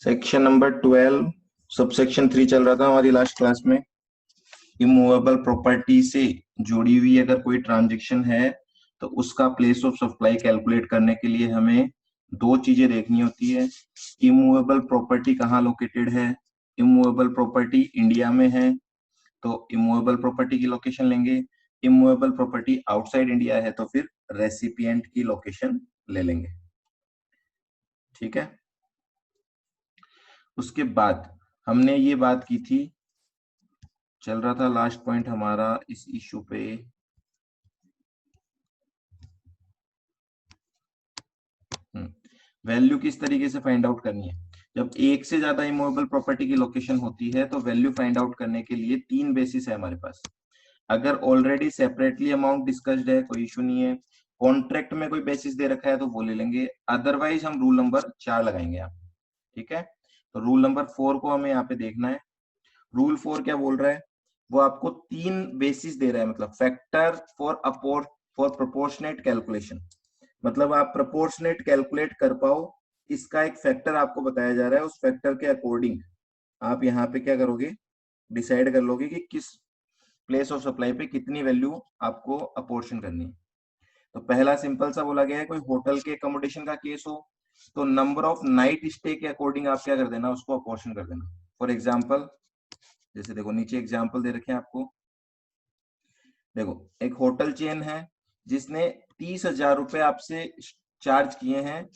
Section number 12 subsection 3 चल रहा था हमारी लास्ट क्लास में। इमूवेबल प्रॉपर्टी से जुड़ी हुई अगर कोई ट्रांजेक्शन है तो उसका प्लेस ऑफ सप्लाई कैलकुलेट करने के लिए हमें दो चीजें देखनी होती है। इमूवेबल प्रॉपर्टी कहाँ लोकेटेड है। इमूवेबल प्रॉपर्टी इंडिया में है तो इमूवेबल प्रॉपर्टी की लोकेशन लेंगे। इमूवेबल प्रॉपर्टी आउटसाइड इंडिया है तो फिर रेसिपिएंट की लोकेशन ले लेंगे। ठीक है। उसके बाद हमने ये बात की थी, चल रहा था लास्ट पॉइंट हमारा इस इश्यू पे। वैल्यू किस तरीके से फाइंड आउट करनी है। जब एक से ज्यादा इमूवेबल प्रॉपर्टी की लोकेशन होती है तो वैल्यू फाइंड आउट करने के लिए तीन बेसिस है हमारे पास। अगर ऑलरेडी सेपरेटली अमाउंट डिस्कस्ड है कोई इशू नहीं है। कॉन्ट्रैक्ट में कोई बेसिस दे रखा है तो वो ले लेंगे, अदरवाइज हम रूल नंबर 4 लगाएंगे यहाँ। ठीक है। तो रूल नंबर 4 को हमें यहाँ पे देखना है। रूल 4 क्या बोल रहा है, वो आपको तीन बेसिस दे रहा है, मतलब फैक्टर फॉर प्रोपोर्शनेट कैलकुलेशन। मतलब आप प्रोपोर्शनेट कैलकुलेट कर पाओ, इसका एक फैक्टर आपको बताया जा रहा है। उस फैक्टर के अकॉर्डिंग आप यहाँ पे क्या करोगे, डिसाइड कर लोगे कि किस प्लेस ऑफ सप्लाई पे कितनी वैल्यू आपको अपोर्शन करनी है। तो पहला सिंपल सा बोला गया है, कोई होटल के अकोमोडेशन का केस हो तो नंबर ऑफ नाइट स्टे के अकॉर्डिंग आप क्या कर देना, उसको अपोर्शन कर देना। फॉर एग्जाम्पल, जैसे देखो नीचे एग्जाम्पल दे रखे हैं आपको। देखो एक होटल चेन है जिसने 30,000 रुपए आपसे चार्ज किए हैं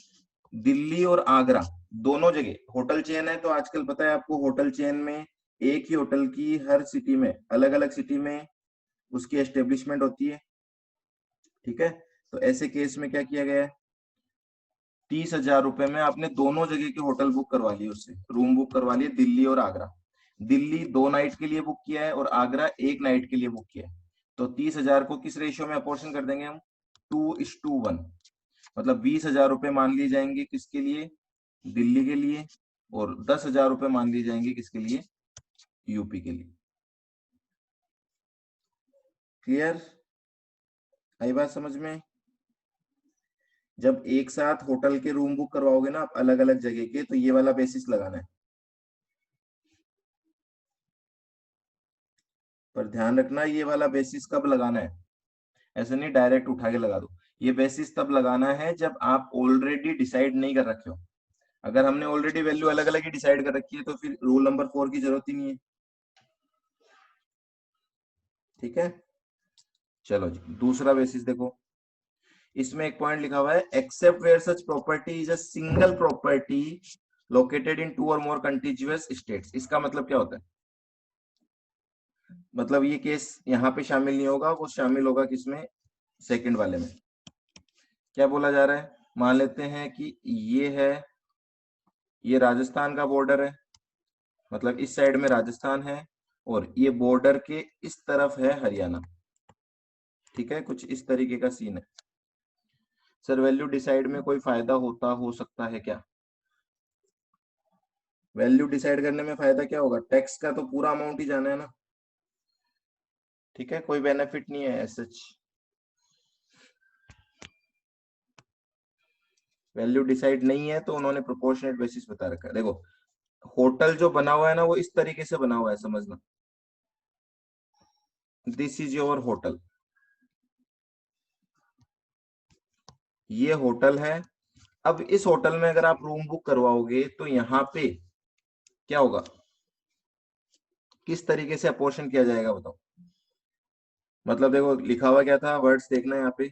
दिल्ली और आगरा दोनों जगह। होटल चेन है तो आजकल पता है आपको, होटल चेन में एक ही होटल की हर सिटी में, अलग अलग सिटी में उसकी एस्टेब्लिशमेंट होती है। ठीक है। तो ऐसे केस में क्या किया गया है, 30,000 रुपए में आपने दोनों जगह के होटल बुक करवा लिए, उससे रूम बुक करवा लिए, दिल्ली और आगरा। दिल्ली 2 नाइट के लिए बुक किया है और आगरा 1 नाइट के लिए बुक किया है। तो 30,000 को किस रेशियो में अपोर्शन कर देंगे हम, 2:1। मतलब 20,000 रुपए मान लिए जाएंगे किसके लिए, दिल्ली के लिए, और 10,000 रुपए मान लिए जाएंगे किसके लिए, यूपी के लिए। क्लियर, आई बात समझ में। जब एक साथ होटल के रूम बुक करवाओगे ना आप अलग अलग जगह के, तो ये वाला बेसिस लगाना है। पर ध्यान रखना ये वाला बेसिस कब लगाना है, ऐसे नहीं डायरेक्ट उठा के लगा दो। ये बेसिस तब लगाना है जब आप ऑलरेडी डिसाइड नहीं कर रखे हो। अगर हमने ऑलरेडी वैल्यू अलग अलग ही डिसाइड कर रखी है तो फिर रूल नंबर 4 की जरूरत ही नहीं है। ठीक है। चलो जी, दूसरा बेसिस देखो। इसमें एक पॉइंट लिखा हुआ है, except where such property is a single property located in 2 और मोर कंटिन्यूअस स्टेट्स। इसका मतलब क्या होता है, मतलब ये केस यहाँ पे शामिल नहीं होगा, वो शामिल होगा किसमें, सेकंड वाले में। क्या बोला जा रहा है, मान लेते हैं कि ये है, ये राजस्थान का बॉर्डर है, मतलब इस साइड में राजस्थान है और ये बॉर्डर के इस तरफ है हरियाणा। ठीक है, कुछ इस तरीके का सीन है। सर वैल्यू डिसाइड में कोई फायदा हो सकता है क्या, वैल्यू डिसाइड करने में फायदा क्या होगा, टैक्स का तो पूरा अमाउंट ही जाना है ना। ठीक है, कोई बेनिफिट नहीं है एज सच। वैल्यू डिसाइड नहीं है तो उन्होंने प्रोपोर्शनेट बेसिस बता रखा है। देखो होटल जो बना हुआ है ना वो इस तरीके से बना हुआ है, समझना। दिस इज योर होटल, ये होटल है। अब इस होटल में अगर आप रूम बुक करवाओगे तो यहाँ पे क्या होगा, किस तरीके से अपोर्शन किया जाएगा बताओ। मतलब देखो लिखा हुआ क्या था, वर्ड्स देखना है यहाँ पे,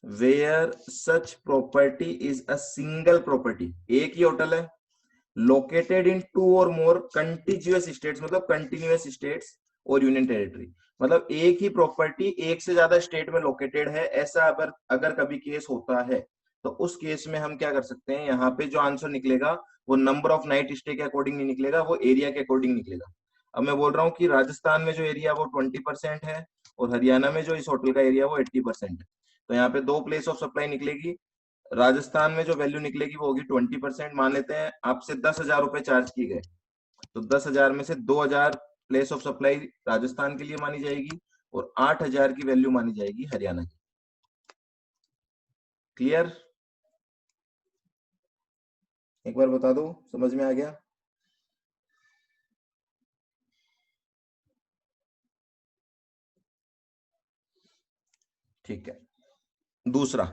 where such property is a single property, एक ही होटल है, लोकेटेड इन 2 और मोर कंटिन्यूअस स्टेट्स, मतलब कंटिन्यूअस स्टेट्स और यूनियन टेरिटरी। मतलब एक ही प्रॉपर्टी एक से ज्यादा स्टेट में लोकेटेड है, ऐसा अगर अगर कभी केस होता है तो उस केस में हम क्या कर सकते हैं, यहाँ पे जो आंसर निकलेगा वो नंबर ऑफ नाइट स्टे के अकॉर्डिंग नहीं निकलेगा, वो एरिया के अकॉर्डिंग निकलेगा। अब मैं बोल रहा हूँ कि राजस्थान में जो एरिया वो 20% है और हरियाणा में जो इस होटल का एरिया वो 80% है। तो यहाँ पे दो प्लेस ऑफ सप्लाई निकलेगी। राजस्थान में जो वैल्यू निकलेगी वो होगी 20%। मान लेते हैं आपसे 10,000 रुपए चार्ज किए गए, तो 10,000 में से 2,000 प्लेस ऑफ सप्लाई राजस्थान के लिए मानी जाएगी और 8,000 की वैल्यू मानी जाएगी हरियाणा की। क्लियर। एक बार बता दो, समझ में आ गया? ठीक है। दूसरा,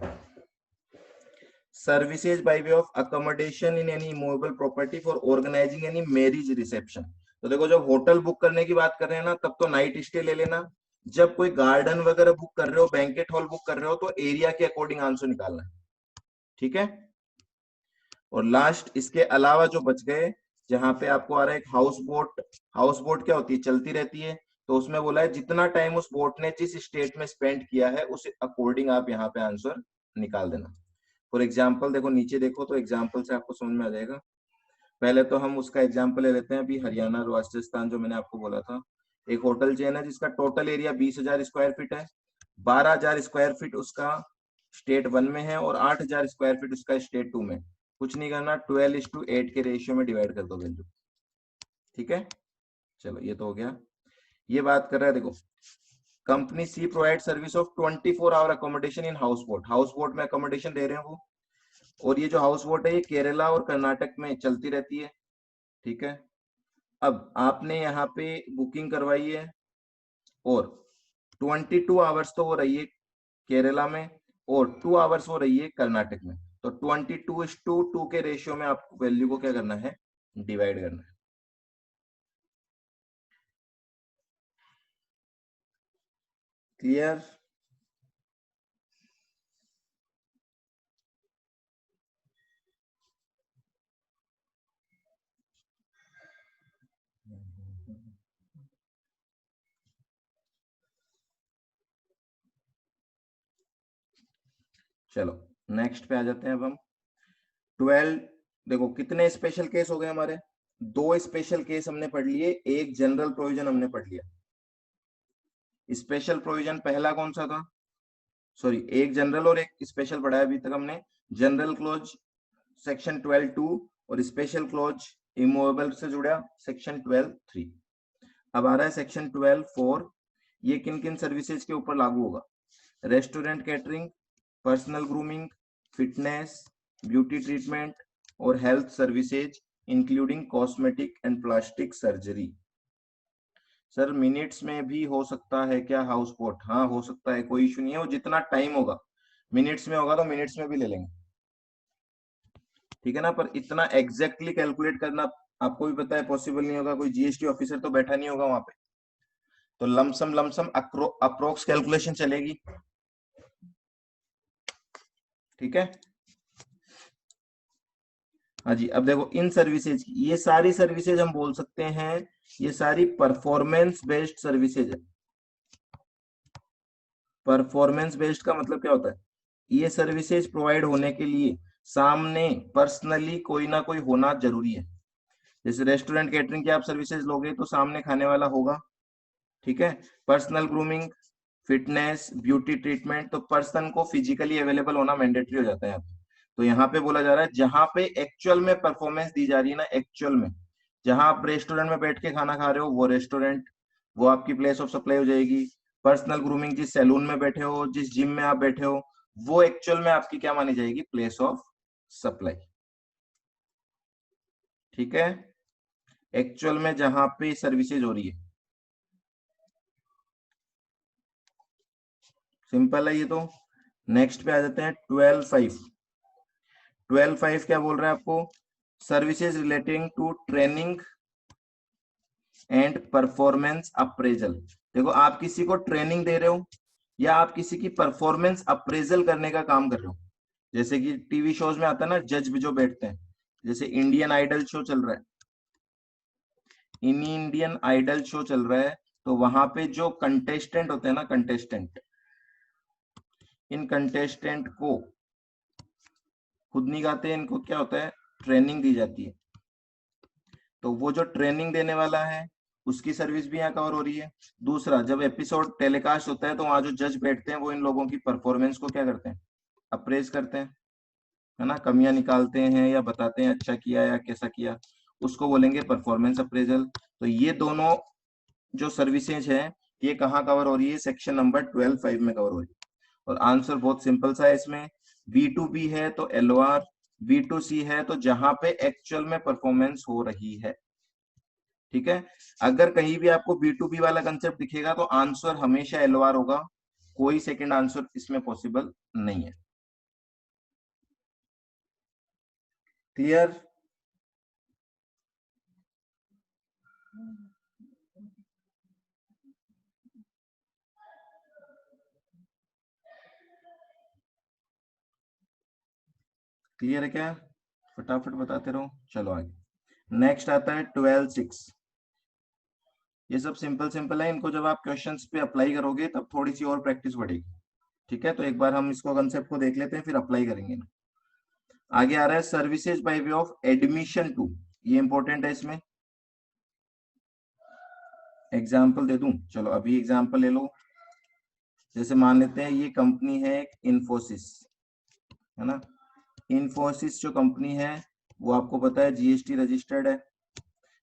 services by way of accommodation in any movable property for organising any marriage reception. तो देखो, जब होटल बुक करने की बात कर रहे हैं ना, तब तो नाइट स्टे ले लेना। जब कोई गार्डन वगैरह बुक कर रहे हो, बैंकेट हॉल बुक कर रहे हो, तो एरिया के अकॉर्डिंग आंसर निकालना है। ठीक है। और लास्ट इसके अलावा जो बच गए, जहां पे आपको आ रहा है एक हाउस बोट। हाउस बोट क्या होती है? चलती रहती है। तो उसमें बोला है जितना टाइम उस बोट ने जिस स्टेट में स्पेंड किया है, उस अकॉर्डिंग आप यहाँ पे आंसर निकाल देना। फॉर एग्जाम्पल देखो, नीचे देखो तो एग्जाम्पल से आपको समझ में आ जाएगा। पहले तो हम उसका एग्जाम्पल ले लेते हैं, अभी हरियाणा राजस्थान जो मैंने आपको बोला था। एक होटल चेन है जिसका टोटल एरिया 20,000 स्क्वायर फीट है। 12,000 स्क्वायर फीट उसका स्टेट 1 में है और 8,000 स्क्वायर फीट उसका स्टेट 2 में। कुछ नहीं करना, 12:8 के रेशियो में डिवाइड कर दो वैल्यू। ठीक है, चलो ये तो हो गया। ये बात कर रहा है, देखो, company C provide service of 24 hour accommodation in house boat. House boat में अकोमोडेशन दे रहे हैं वो। और ये जो हाउस बोट है, ये केरला और कर्नाटक में चलती रहती है। ठीक है। अब आपने यहाँ पे बुकिंग करवाई है, और 22 आवर्स तो वो रही है केरला में, और 2 आवर्स वो रही है कर्नाटक में। तो 22:2 के रेशियो में आपको वैल्यू को क्या करना है? डिवाइड करना है। क्लियर? चलो नेक्स्ट पे आ जाते हैं अब हम। 12, देखो कितने स्पेशल केस हो गए हमारे? 2 स्पेशल केस हमने पढ़ लिए, एक जनरल प्रोविजन हमने पढ़ लिया। स्पेशल प्रोविजन पहला कौन सा था? सॉरी, एक जनरल और एक स्पेशल पढ़ा है अभी तक हमने। जनरल क्लोज सेक्शन 12(2) और स्पेशल क्लोज इमूवेबल से जुड़ा सेक्शन 12(3). अब आ रहा है सेक्शन 12(4). ये किन किन सर्विसेज के ऊपर लागू होगा? Restaurant catering, personal grooming, fitness, beauty treatment और health services including cosmetic and plastic surgery. सर मिनट्स में भी हो सकता है क्या हाउस बोट? हाँ हो सकता है, कोई इशू नहीं है। वो जितना टाइम होगा, मिनट्स में होगा तो मिनट्स में भी ले लेंगे। ठीक है ना, पर इतना एग्जैक्टली कैलकुलेट करना आपको भी पता है पॉसिबल नहीं होगा। कोई जीएसटी ऑफिसर तो बैठा नहीं होगा वहां पे। तो लमसम लमसम अप्रोक्स कैलकुलेशन चलेगी। ठीक है। हाँ जी, अब देखो इन सर्विसेज की, ये सारी सर्विसेज हम बोल सकते हैं ये सारी परफॉर्मेंस बेस्ड सर्विसेज है। परफॉर्मेंस बेस्ड का मतलब क्या होता है? ये सर्विसेज प्रोवाइड होने के लिए सामने पर्सनली कोई ना कोई होना जरूरी है। जैसे रेस्टोरेंट कैटरिंग की आप सर्विसेज लोगे तो सामने खाने वाला होगा। ठीक है। Personal grooming, fitness, beauty treatment, तो पर्सन को फिजिकली अवेलेबल होना मैंडेटरी हो जाता है यहाँ पे। तो यहाँ पे बोला जा रहा है जहां पे एक्चुअल में परफॉर्मेंस दी जा रही है ना, एक्चुअल में जहां आप रेस्टोरेंट में बैठ के खाना खा रहे हो, वो रेस्टोरेंट, वो आपकी प्लेस ऑफ सप्लाई हो जाएगी। पर्सनल ग्रूमिंग जिस सैलून में बैठे हो, जिस जिम में आप बैठे हो, वो एक्चुअल में आपकी क्या मानी जाएगी? Place of supply. ठीक है, एक्चुअल में जहां पे सर्विसेज हो रही है। सिंपल है ये तो। नेक्स्ट पे आ जाते हैं 12(5). 12(5) क्या बोल रहा है आपको? Services relating to training and performance appraisal. देखो, आप किसी को ट्रेनिंग दे रहे हो या आप किसी की परफॉर्मेंस अप्रेजल करने का काम कर रहे हो। जैसे कि टीवी शोज में आता है ना, जज जो बैठते हैं, जैसे इंडियन आइडल शो चल रहा है, इंडियन आइडल शो चल रहा है, तो वहां पे जो कंटेस्टेंट होते हैं ना, कंटेस्टेंट, इन कंटेस्टेंट को खुद नहीं गाते, इनको क्या होता है? ट्रेनिंग दी जाती है। तो वो जो ट्रेनिंग देने वाला है, उसकी सर्विस भी यहाँ कवर हो रही है। दूसरा, जब एपिसोड टेलीकास्ट होता है तो वहां जो जज बैठते हैं वो इन लोगों की परफॉर्मेंस को क्या करते हैं? अप्रेज करते हैं, है ना, कमियां निकालते हैं या बताते हैं अच्छा किया या कैसा किया, उसको बोलेंगे परफॉर्मेंस अप्रेजल। तो ये दोनों जो सर्विसेज हैं, ये कहाँ कवर हो रही है? सेक्शन नंबर 12(5) में कवर हो रही है। और आंसर बहुत सिंपल सा है इसमें। B2B है तो LOR, B2C है तो जहां पे एक्चुअल में परफॉर्मेंस हो रही है। ठीक है, अगर कहीं भी आपको B2B वाला कंसेप्ट दिखेगा तो आंसर हमेशा LOR होगा, कोई सेकंड आंसर इसमें पॉसिबल नहीं है। क्लियर? क्लियर है क्या? फटाफट बताते रहो, चलो आगे। नेक्स्ट आता है 12(6). ये सब सिंपल सिंपल है, इनको जब आप क्वेश्चंस पे अप्लाई करोगे तब थोड़ी सी और प्रैक्टिस बढ़ेगी। ठीक है, तो एक बार हम इसको कंसेप्ट को देख लेते हैं, फिर अप्लाई करेंगे ना। आगे आ रहा है services by way of admission to. ये इंपॉर्टेंट है, इसमें एग्जाम्पल दे दूं, चलो अभी एग्जाम्पल ले लो। जैसे मान लेते हैं ये कंपनी है एक इन्फोसिस, है ना। इन्फोसिस जो कंपनी है वो आपको पता है GST रजिस्टर्ड है,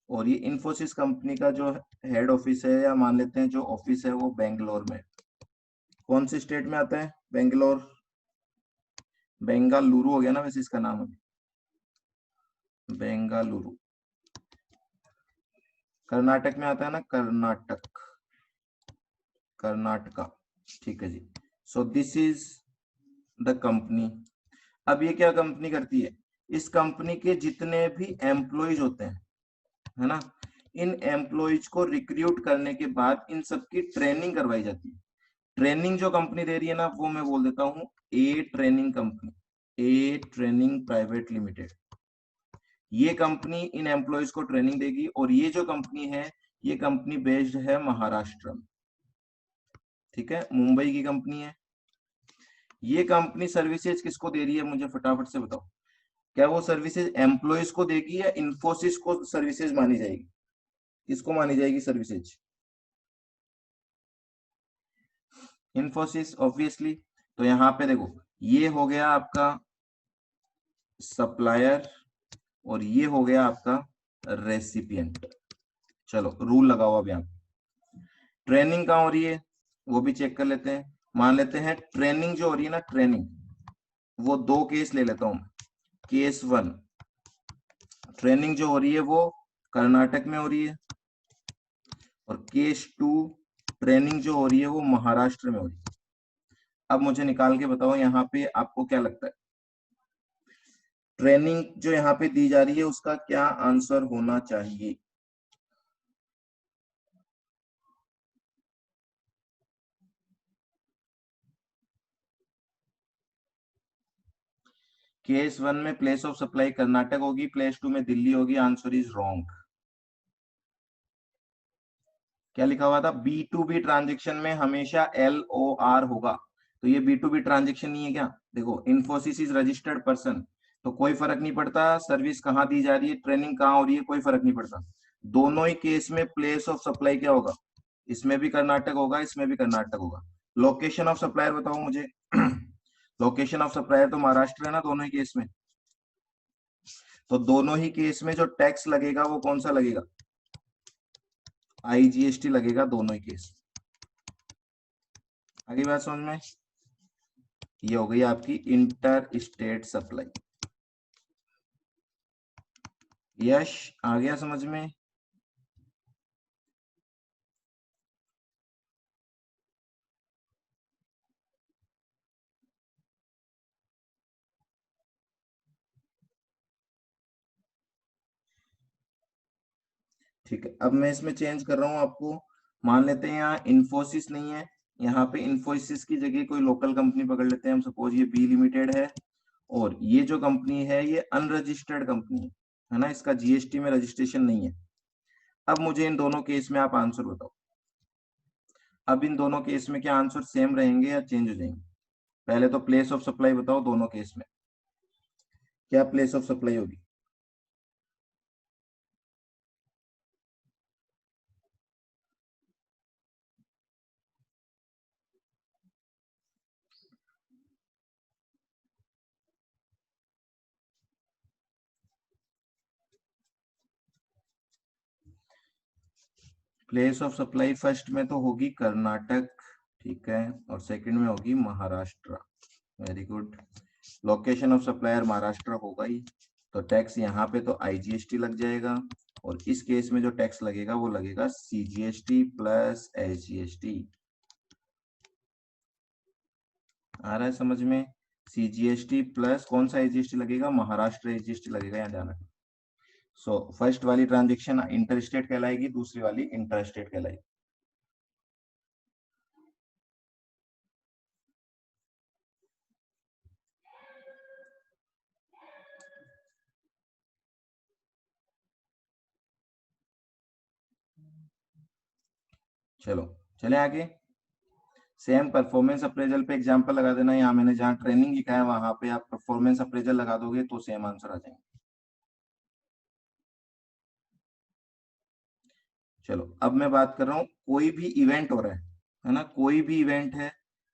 और ये इन्फोसिस कंपनी का जो हेड ऑफिस है, या मान लेते हैं जो ऑफिस है, वो बेंगलोर में। कौन से स्टेट में आता है? बेंगलोर, बेंगालुरु हो गया ना वैसे इसका नाम अभी, बेंगालुरु। कर्नाटक में आता है ना, कर्नाटक, कर्नाटका। ठीक है जी। So this is the company. अब ये क्या कंपनी करती है? इस कंपनी के जितने भी एम्प्लॉयज होते हैं, है ना, इन एम्प्लॉयज को रिक्रूट करने के बाद इन सबकी ट्रेनिंग करवाई जाती है। ट्रेनिंग जो कंपनी दे रही है ना, वो मैं बोल देता हूँ ए ट्रेनिंग कंपनी, ए ट्रेनिंग प्राइवेट लिमिटेड। ये कंपनी इन एम्प्लॉयज को ट्रेनिंग देगी, और ये जो कंपनी है, ये कंपनी बेस्ड है महाराष्ट्र में। ठीक है, मुंबई की कंपनी है। ये कंपनी सर्विसेज किसको दे रही है, मुझे फटाफट से बताओ। क्या वो सर्विसेज एम्प्लॉयज को देगी या इन्फोसिस को सर्विसेज मानी जाएगी? किसको मानी जाएगी सर्विसेज? इन्फोसिस ऑब्वियसली। तो यहाँ पे देखो, ये हो गया आपका सप्लायर, और ये हो गया आपका रेसिपिएंट। चलो रूल लगाओ अब यहाँ। ट्रेनिंग कहाँ हो रही है वो भी चेक कर लेते हैं। मान लेते हैं ट्रेनिंग जो हो रही है ना, ट्रेनिंग, वो दो केस ले लेता हूं। केस 1, ट्रेनिंग जो हो रही है वो कर्नाटक में हो रही है, और केस 2, ट्रेनिंग जो हो रही है वो महाराष्ट्र में हो रही है। अब मुझे निकाल के बताओ यहाँ पे आपको क्या लगता है, ट्रेनिंग जो यहाँ पे दी जा रही है उसका क्या आंसर होना चाहिए? केस 1 में प्लेस ऑफ सप्लाई कर्नाटक होगी, केस 2 में दिल्ली होगी। Answer is wrong. क्या लिखा हुआ था? B2B ट्रांजेक्शन में हमेशा LOR होगा। तो ये B2B ट्रांजेक्शन नहीं है क्या? देखो, इन्फोसिस इज रजिस्टर्ड पर्सन, तो कोई फर्क नहीं पड़ता सर्विस कहाँ दी जा रही है, ट्रेनिंग कहाँ हो रही है, कोई फर्क नहीं पड़ता। दोनों ही केस में प्लेस ऑफ सप्लाई क्या होगा? इसमें भी कर्नाटक होगा, इसमें भी कर्नाटक होगा। लोकेशन ऑफ सप्लायर बताओ मुझे। लोकेशन ऑफ सप्लायर तो महाराष्ट्र है ना दोनों ही केस में। तो दोनों ही केस में जो टैक्स लगेगा वो कौन सा लगेगा? IGST लगेगा दोनों ही केस। आगे बात समझ में? ये हो गई आपकी इंटर स्टेट सप्लाई। यश, आ गया समझ में? ठीक है, अब मैं इसमें चेंज कर रहा हूं आपको। मान लेते हैं यहाँ इन्फोसिस नहीं है, यहाँ पे इन्फोसिस की जगह कोई लोकल कंपनी पकड़ लेते हैं हम। सपोज ये बी लिमिटेड है, और ये जो कंपनी है ये अनरजिस्टर्ड कंपनी है ना, इसका GST में रजिस्ट्रेशन नहीं है। अब मुझे इन दोनों केस में आप आंसर बताओ। अब इन दोनों केस में क्या आंसर सेम रहेंगे या चेंज हो जाएंगे? पहले तो प्लेस ऑफ सप्लाई बताओ, दोनों केस में क्या प्लेस ऑफ सप्लाई होगी? प्लेस ऑफ सप्लाई फर्स्ट में तो होगी कर्नाटक, ठीक है, और सेकंड में होगी Maharashtra. Very good. Location of supplier Maharashtra होगा ही, तो टैक्स यहाँ पे तो आईजीएसटी लग जाएगा, और इस केस में जो टैक्स लगेगा वो लगेगा सीजीएसटी प्लस एसजीएसटी। आ रहा है समझ में? सीजीएसटी प्लस कौन सा एसजीएसटी लगेगा? महाराष्ट्र एसजीएसटी लगेगा, यहाँ ध्यान रखना। सो फर्स्ट वाली ट्रांजेक्शन इंटर स्टेट कहलाएगी, दूसरी वाली इंटर स्टेट कहलाएगी। चलो चले आगे। सेम परफॉर्मेंस अप्रेजल पे एग्जांपल लगा देना, यहाँ मैंने जहाँ ट्रेनिंग लिखा है वहां पे आप परफॉर्मेंस अप्रेजल लगा दोगे तो सेम आंसर आ जाएंगे। चलो अब मैं बात कर रहा हूँ, कोई भी इवेंट हो रहा है ना, कोई भी इवेंट है,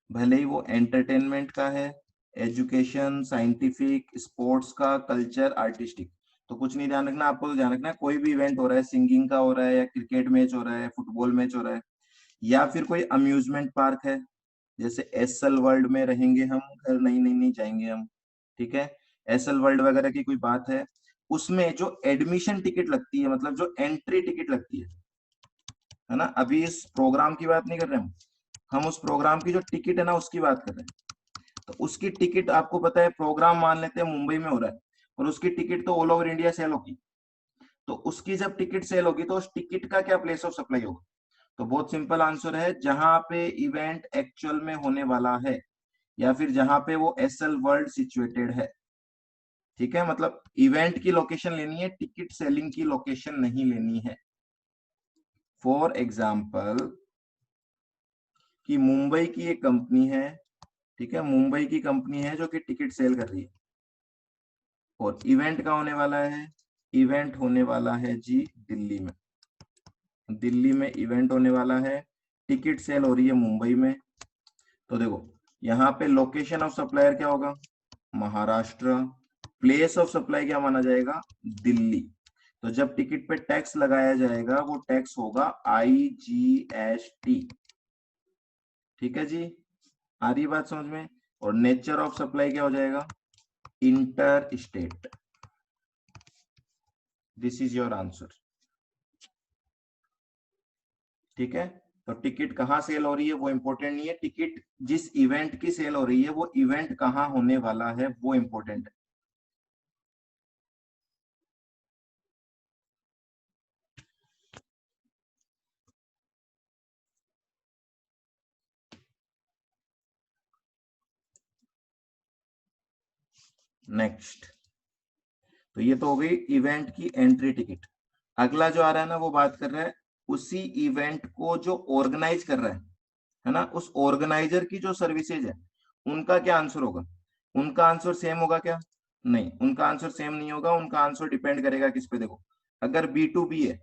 भले ही वो एंटरटेनमेंट का है, एजुकेशन, साइंटिफिक, स्पोर्ट्स का, कल्चर, आर्टिस्टिक, तो कुछ नहीं ध्यान रखना आपको, तो ध्यान रखना कोई भी इवेंट हो रहा है, सिंगिंग का हो रहा है या क्रिकेट मैच हो रहा है, फुटबॉल मैच हो रहा है, या फिर कोई अम्यूजमेंट पार्क है, जैसे एसएल वर्ल्ड में रहेंगे हम, घर नहीं नहीं नहीं जाएंगे हम, ठीक है, एसएल वर्ल्ड वगैरह की कोई बात है, उसमें जो एडमिशन टिकट लगती है, मतलब जो एंट्री टिकट लगती है ना, अभी इस प्रोग्राम की बात नहीं कर रहे हम उस प्रोग्राम की जो टिकट है ना उसकी बात कर रहे हैं। तो उसकी टिकट आपको पता है, प्रोग्राम मान लेते हैं मुंबई में हो रहा है, और उसकी टिकट तो ऑल ओवर इंडिया सेल होगी, तो उसकी जब टिकट सेल होगी तो उस टिकट का क्या प्लेस ऑफ सप्लाई होगा? तो बहुत सिंपल आंसर है, जहां पे इवेंट एक्चुअल में होने वाला है, या फिर जहां पे वो एसएल वर्ल्ड सिचुएटेड है। ठीक है, मतलब इवेंट की लोकेशन लेनी है, टिकट सेलिंग की लोकेशन नहीं लेनी है। फॉर एग्जाम्पल कि मुंबई की एक कंपनी है, ठीक है, मुंबई की कंपनी है जो कि टिकट सेल कर रही है, और इवेंट का होने वाला है, इवेंट होने वाला है जी दिल्ली में, दिल्ली में इवेंट होने वाला है, टिकट सेल हो रही है मुंबई में। तो देखो यहाँ पे लोकेशन ऑफ सप्लायर क्या होगा? महाराष्ट्र। प्लेस ऑफ सप्लाई क्या माना जाएगा? दिल्ली। तो जब टिकट पे टैक्स लगाया जाएगा वो टैक्स होगा आईजीएसटी। ठीक है जी, आ रही बात समझ में? और नेचर ऑफ सप्लाई क्या हो जाएगा? Inter state. This is your answer. ठीक है, तो टिकट कहाँ सेल हो रही है वो इंपॉर्टेंट नहीं है, टिकट जिस इवेंट की सेल हो रही है वो इवेंट कहाँ होने वाला है वो इंपॉर्टेंट है। नेक्स्ट, तो ये तो हो गई इवेंट की एंट्री टिकट। अगला जो आ रहा है ना वो बात कर रहा है उसी इवेंट को जो ऑर्गेनाइज कर रहा है ना, उस ऑर्गेनाइजर की जो सर्विसेज है उनका क्या आंसर होगा? उनका आंसर सेम होगा क्या? नहीं, उनका आंसर सेम नहीं होगा, उनका आंसर डिपेंड करेगा किस पे? देखो अगर बी टू बी है,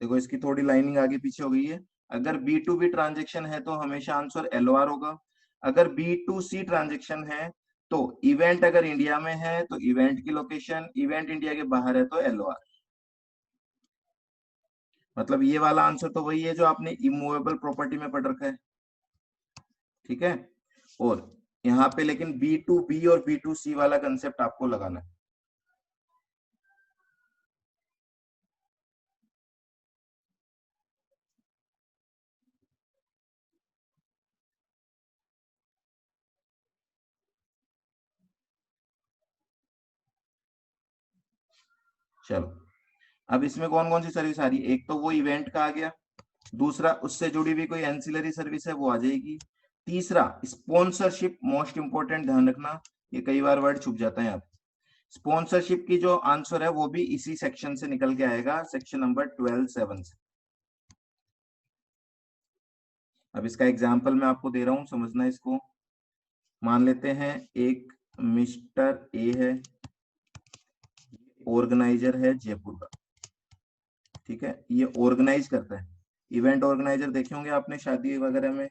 देखो इसकी थोड़ी लाइनिंग आगे पीछे हो गई है, अगर बी टू बी ट्रांजेक्शन है तो हमेशा आंसर एलओआर होगा, अगर बी टू सी ट्रांजेक्शन है तो इवेंट अगर इंडिया में है तो इवेंट की लोकेशन, इवेंट इंडिया के बाहर है तो एलओआर। मतलब ये वाला आंसर तो वही है जो आपने इमूवेबल प्रॉपर्टी में पढ़ रखा है। ठीक है, और यहाँ पे लेकिन बी टू बी और बी टू सी वाला कंसेप्ट आपको लगाना है। चलो अब इसमें कौन कौन सी सर्विस आ रही है? एक तो वो इवेंट का आ गया, दूसरा उससे जुड़ी हुई कोई एंसिलरी सर्विस है वो आ जाएगी, तीसरा स्पॉन्सरशिप, मोस्ट इंपोर्टेंट ध्यान रखना, ये कई बार वर्ड छुप जाता है यहाँ पे। स्पॉन्सरशिप की जो आंसर है वो भी इसी सेक्शन से निकल के आएगा, सेक्शन नंबर 12(7) से। अब इसका एग्जाम्पल मैं आपको दे रहा हूं, समझना इसको। मान लेते हैं एक मिस्टर ए है, ऑर्गेनाइजर है जयपुर का, ठीक है, ये ऑर्गेनाइज करता है, इवेंट ऑर्गेनाइजर देखे होंगे आपने शादी वगैरह में,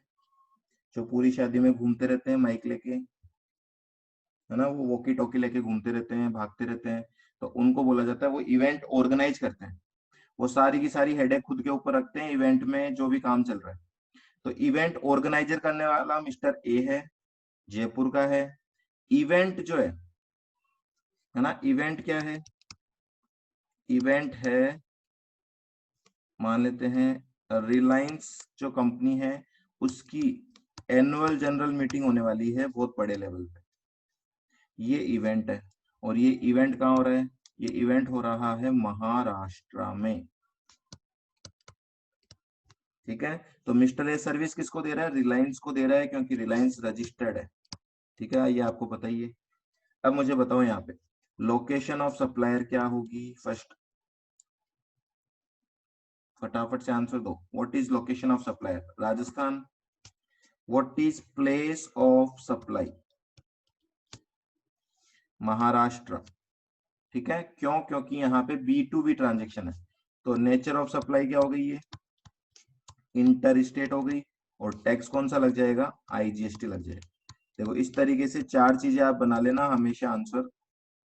जो पूरी शादी में घूमते रहते हैं माइक लेके, है ना, वो वॉकी टॉकी लेके घूमते रहते हैं, भागते रहते हैं, तो उनको बोला जाता है वो इवेंट ऑर्गेनाइज करते हैं। वो सारी की सारी हेडेक खुद के ऊपर रखते हैं इवेंट में जो भी काम चल रहा है। तो इवेंट ऑर्गेनाइजर करने वाला मिस्टर ए है, जयपुर का है, इवेंट जो है ना, इवेंट क्या है? इवेंट है, मान लेते हैं रिलायंस जो कंपनी है उसकी एनुअल जनरल मीटिंग होने वाली है बहुत बड़े लेवल पे, ये इवेंट है। और ये इवेंट कहाँ हो रहा है? ये इवेंट हो रहा है महाराष्ट्र में। ठीक है, तो मिस्टर ए सर्विस किसको दे रहा है? रिलायंस को दे रहा है, क्योंकि रिलायंस रजिस्टर्ड है। ठीक है, ये आपको पता ही है। अब मुझे बताओ यहाँ पे लोकेशन ऑफ सप्लायर क्या होगी फर्स्ट, फटाफट से आंसर दो। What is location of supplier? Rajasthan. What is place of supply? Maharashtra. ठीक है, क्यों? क्योंकि यहाँ पे B2B ट्रांजेक्शन है। तो नेचर ऑफ सप्लाई क्या हो गई? ये इंटर स्टेट हो गई। और टैक्स कौन सा लग जाएगा? IGST लग जाएगा। देखो इस तरीके से चार चीजें आप बना लेना, हमेशा आंसर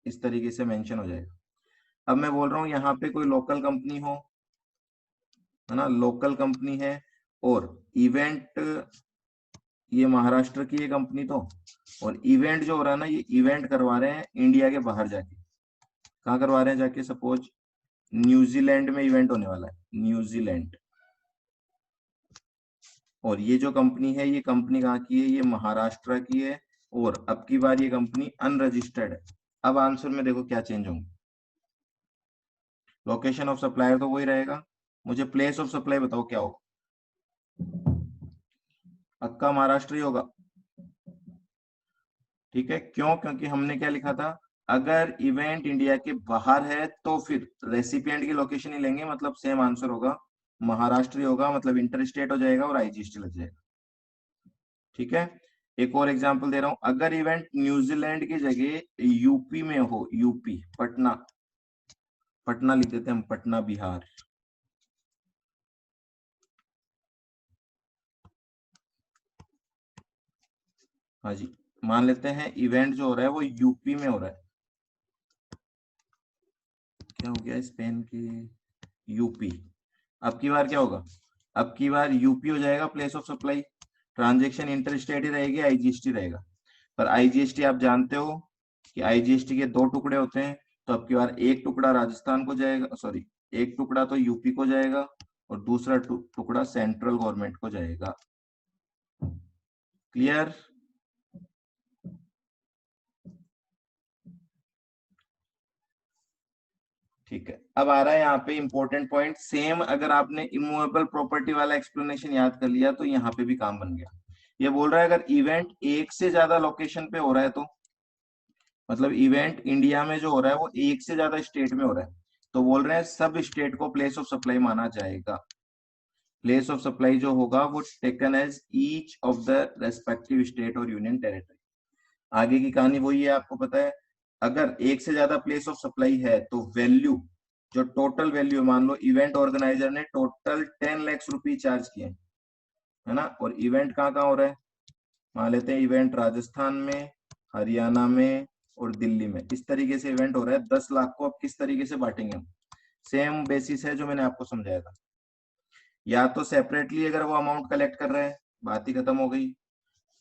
इस तरीके से मेंशन हो जाएगा। अब मैं बोल रहा हूँ यहाँ पे कोई लोकल कंपनी हो, है ना, लोकल कंपनी है और इवेंट, ये महाराष्ट्र की ये कंपनी तो, और इवेंट जो हो रहा है ना, ये इवेंट करवा रहे हैं इंडिया के बाहर जाके। कहाँ करवा रहे हैं जाके? सपोज न्यूजीलैंड में इवेंट होने वाला है, न्यूजीलैंड। और ये जो कंपनी है, ये कंपनी कहाँ की है? ये महाराष्ट्र की है। और अब की बार ये कंपनी अनरजिस्टर्ड है। अब आंसर में देखो क्या चेंज होंगे। लोकेशन ऑफ सप्लायर तो वही रहेगा, मुझे प्लेस ऑफ सप्लाई बताओ क्या होगा? पक्का महाराष्ट्र ही होगा। ठीक है, क्यों? क्योंकि हमने क्या लिखा था, अगर इवेंट इंडिया के बाहर है तो फिर रेसिपिएंट की लोकेशन ही लेंगे, मतलब सेम आंसर होगा, महाराष्ट्र ही होगा, मतलब इंटर स्टेट हो जाएगा और IGST लग जाएगा। ठीक है, एक और एग्जांपल दे रहा हूं, अगर इवेंट न्यूजीलैंड की जगह यूपी में हो, यूपी पटना, पटना लिख देते हैं हम, पटना बिहार। हाँ जी, मान लेते हैं इवेंट जो हो रहा है वो यूपी में हो रहा है। क्या हो गया? स्पेन की यूपी। अब की बार क्या होगा? अब की बार यूपी हो जाएगा place of supply, transaction inter state ही रहेगी, IGST रहेगा। पर IGST आप जानते हो कि IGST के दो टुकड़े होते हैं, तो अब की बार एक टुकड़ा राजस्थान को जाएगा, सॉरी एक टुकड़ा तो यूपी को जाएगा और दूसरा टुकड़ा सेंट्रल गवर्नमेंट को जाएगा। क्लियर? ठीक है, अब आ रहा है यहाँ पे इंपॉर्टेंट पॉइंट। सेम अगर आपने इमूवेबल प्रॉपर्टी वाला एक्सप्लेनेशन याद कर लिया तो यहाँ पे भी काम बन गया। ये बोल रहा है अगर इवेंट एक से ज्यादा लोकेशन पे हो रहा है तो, मतलब इवेंट इंडिया में जो हो रहा है वो एक से ज्यादा स्टेट में हो रहा है, तो बोल रहे हैं सब स्टेट को प्लेस ऑफ सप्लाई माना जाएगा। प्लेस ऑफ सप्लाई जो होगा वो taken as each of the respective state और यूनियन टेरिटरी। आगे की कहानी वही है, आपको पता है। अगर एक से ज्यादा प्लेस ऑफ सप्लाई है तो वैल्यू, जो टोटल वैल्यू, मान लो इवेंट ऑर्गेनाइजर ने टोटल 10 लाख रुपए चार्ज किए, है ना, और इवेंट कहाँ कहाँ हो रहा है? मान लेते हैं इवेंट राजस्थान में, हरियाणा में और दिल्ली में, इस तरीके से इवेंट हो रहा है। 10 लाख को अब किस तरीके से बांटेंगे हम? सेम बेसिस है जो मैंने आपको समझाया था। या तो सेपरेटली अगर वो अमाउंट कलेक्ट कर रहे हैं, बात ही खत्म हो गई।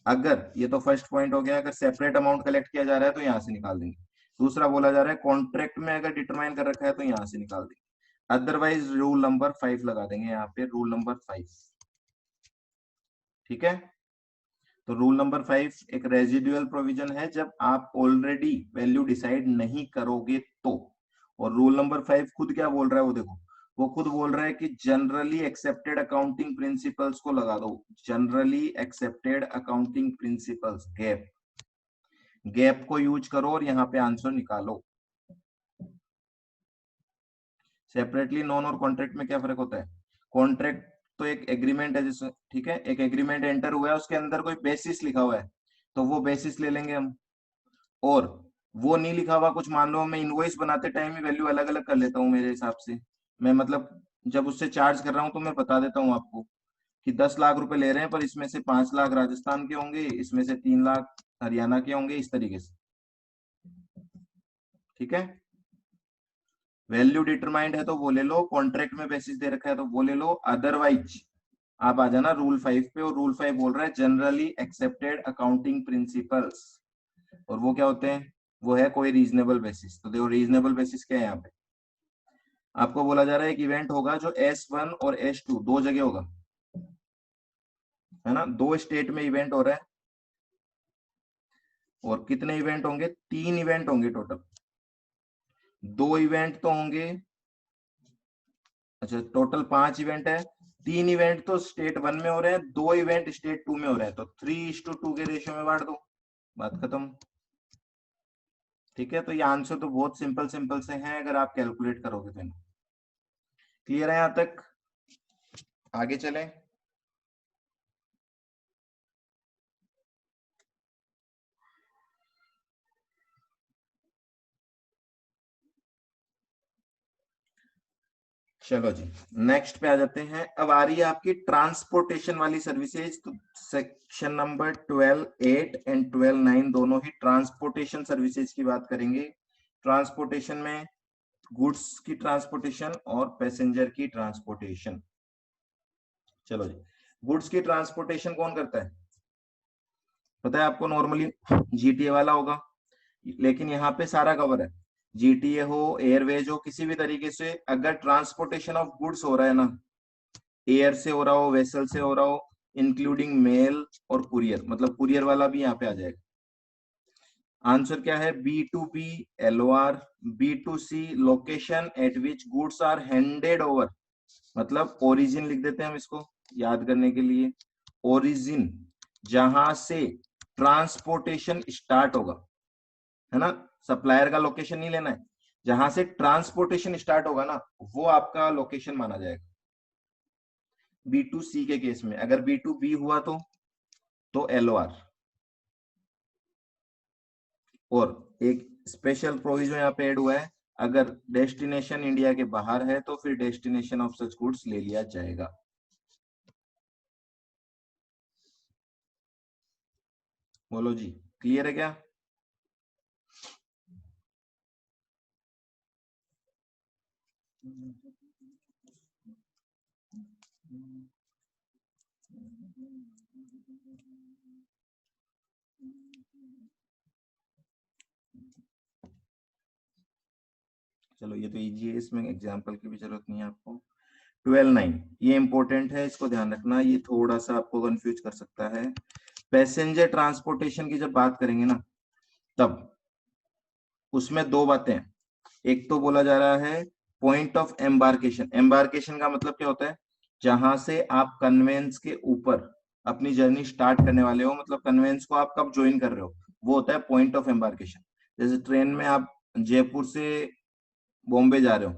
अगर, ये तो फर्स्ट पॉइंट हो गया, अगर सेपरेट अमाउंट कलेक्ट किया जा रहा है तो यहाँ से निकाल देंगे। दूसरा बोला जा रहा है कॉन्ट्रैक्ट में अगर डिटरमाइन कर रखा है तो यहाँ से निकाल देंगे। अदरवाइज रूल नंबर 5 लगा देंगे यहाँ पे, रूल नंबर 5। ठीक है, तो रूल नंबर 5 एक रेजिडुअल प्रोविजन है जब आप ऑलरेडी वैल्यू डिसाइड नहीं करोगे तो। और रूल नंबर 5 खुद क्या बोल रहा है वो देखो, वो खुद बोल रहा है कि जनरली एक्सेप्टेड अकाउंटिंग प्रिंसिपल्स को लगा दो। Generally accepted accounting principles, gap, gap को यूज करो और यहाँ पे आंसर निकालो। सेपरेटली नॉन और कॉन्ट्रैक्ट में क्या फर्क होता है? कॉन्ट्रैक्ट तो एक एग्रीमेंट है जैसे, ठीक है, एक एग्रीमेंट एंटर हुआ है, उसके अंदर कोई बेसिस लिखा हुआ है तो वो बेसिस ले लेंगे हम। और वो नहीं लिखा हुआ कुछ, मान लो मैं इनवॉइस बनाते टाइम ही वैल्यू अलग अलग कर लेता हूँ मेरे हिसाब से, मैं मतलब जब उससे चार्ज कर रहा हूँ तो मैं बता देता हूँ आपको कि 10 लाख रुपए ले रहे हैं, पर इसमें से 5 लाख राजस्थान के होंगे, इसमें से 3 लाख हरियाणा के होंगे, इस तरीके से। ठीक है, वैल्यू डिटरमाइंड है तो वो ले लो, कॉन्ट्रैक्ट में बेसिस दे रखा है तो वो ले लो, अदरवाइज आप आ जाना रूल 5 पे। और रूल 5 बोल रहा है जनरली एक्सेप्टेड अकाउंटिंग प्रिंसिपल्स। और वो क्या होते हैं, वो है कोई रीजनेबल बेसिस। तो देखो रीजनेबल बेसिस क्या है यहाँ पे, आपको बोला जा रहा है एक इवेंट होगा जो S1 और S2 दो जगह होगा, है ना, दो स्टेट में इवेंट हो रहा है। और कितने इवेंट होंगे, 3 इवेंट होंगे टोटल। दो इवेंट तो होंगे, अच्छा टोटल 5 इवेंट है। 3 इवेंट तो स्टेट 1 में हो रहे हैं, 2 इवेंट स्टेट 2 में हो रहे हैं, तो 3:2 के रेशियो में बांट दो, बात खत्म। ठीक है, तो ये आंसर तो बहुत सिंपल सिंपल से हैं अगर आप कैलकुलेट करोगे तो। क्लियर है यहां तक, आगे चलें। चलो जी, नेक्स्ट पे आ जाते हैं। अब आ रही है आपकी ट्रांसपोर्टेशन वाली सर्विसेज। तो सेक्शन नंबर 12(8) एंड 12(9) दोनों ही ट्रांसपोर्टेशन सर्विसेज की बात करेंगे। ट्रांसपोर्टेशन में गुड्स की ट्रांसपोर्टेशन और पैसेंजर की ट्रांसपोर्टेशन। चलो जी, गुड्स की ट्रांसपोर्टेशन कौन करता है, पता है आपको, नॉर्मली जीटीए वाला होगा, लेकिन यहाँ पे सारा कवर है। जीटीए हो, एयरवेज हो, किसी भी तरीके से अगर ट्रांसपोर्टेशन ऑफ गुड्स हो रहा है ना, एयर से हो रहा हो, वेसल से हो रहा हो, इंक्लूडिंग मेल और कुरियर, मतलब कुरियर वाला भी यहाँ पे आ जाएगा। आंसर क्या है, B2B LOR, B2C location at which goods are handed over, मतलब ओरिजिन लिख देते हैं हम इसको याद करने के लिए। ओरिजिन जहां से ट्रांसपोर्टेशन स्टार्ट होगा, है ना, सप्लायर का लोकेशन नहीं लेना है, जहां से ट्रांसपोर्टेशन स्टार्ट होगा ना, वो आपका लोकेशन माना जाएगा। B2C के केस में, अगर B2B हुआ तो LOR। और एक स्पेशल प्रोविजन यहाँ पे ऐड हुआ है, अगर डेस्टिनेशन इंडिया के बाहर है तो फिर डेस्टिनेशन ऑफ सच गुड्स ले लिया जाएगा। बोलो जी, क्लियर है क्या। चलो ये तो इजी है, इसमें एग्जांपल की भी जरूरत नहीं है आपको। 12(9) ये इंपॉर्टेंट है, इसको ध्यान रखना, ये थोड़ा सा आपको कंफ्यूज कर सकता है। पैसेंजर ट्रांसपोर्टेशन की जब बात करेंगे ना, तब उसमें दो बातें हैं। एक तो बोला जा रहा है पॉइंट ऑफ एम्बार्केशन। एम्बार्केशन का मतलब क्या होता है, जहां से आप कन्वेंस के ऊपर अपनी जर्नी स्टार्ट करने वाले हो, मतलब कन्वेंस को आप कब ज्वाइन कर रहे हो, वो होता है पॉइंट ऑफ एम्बार्केशन। जैसे ट्रेन में आप जयपुर से बॉम्बे जा रहे हो,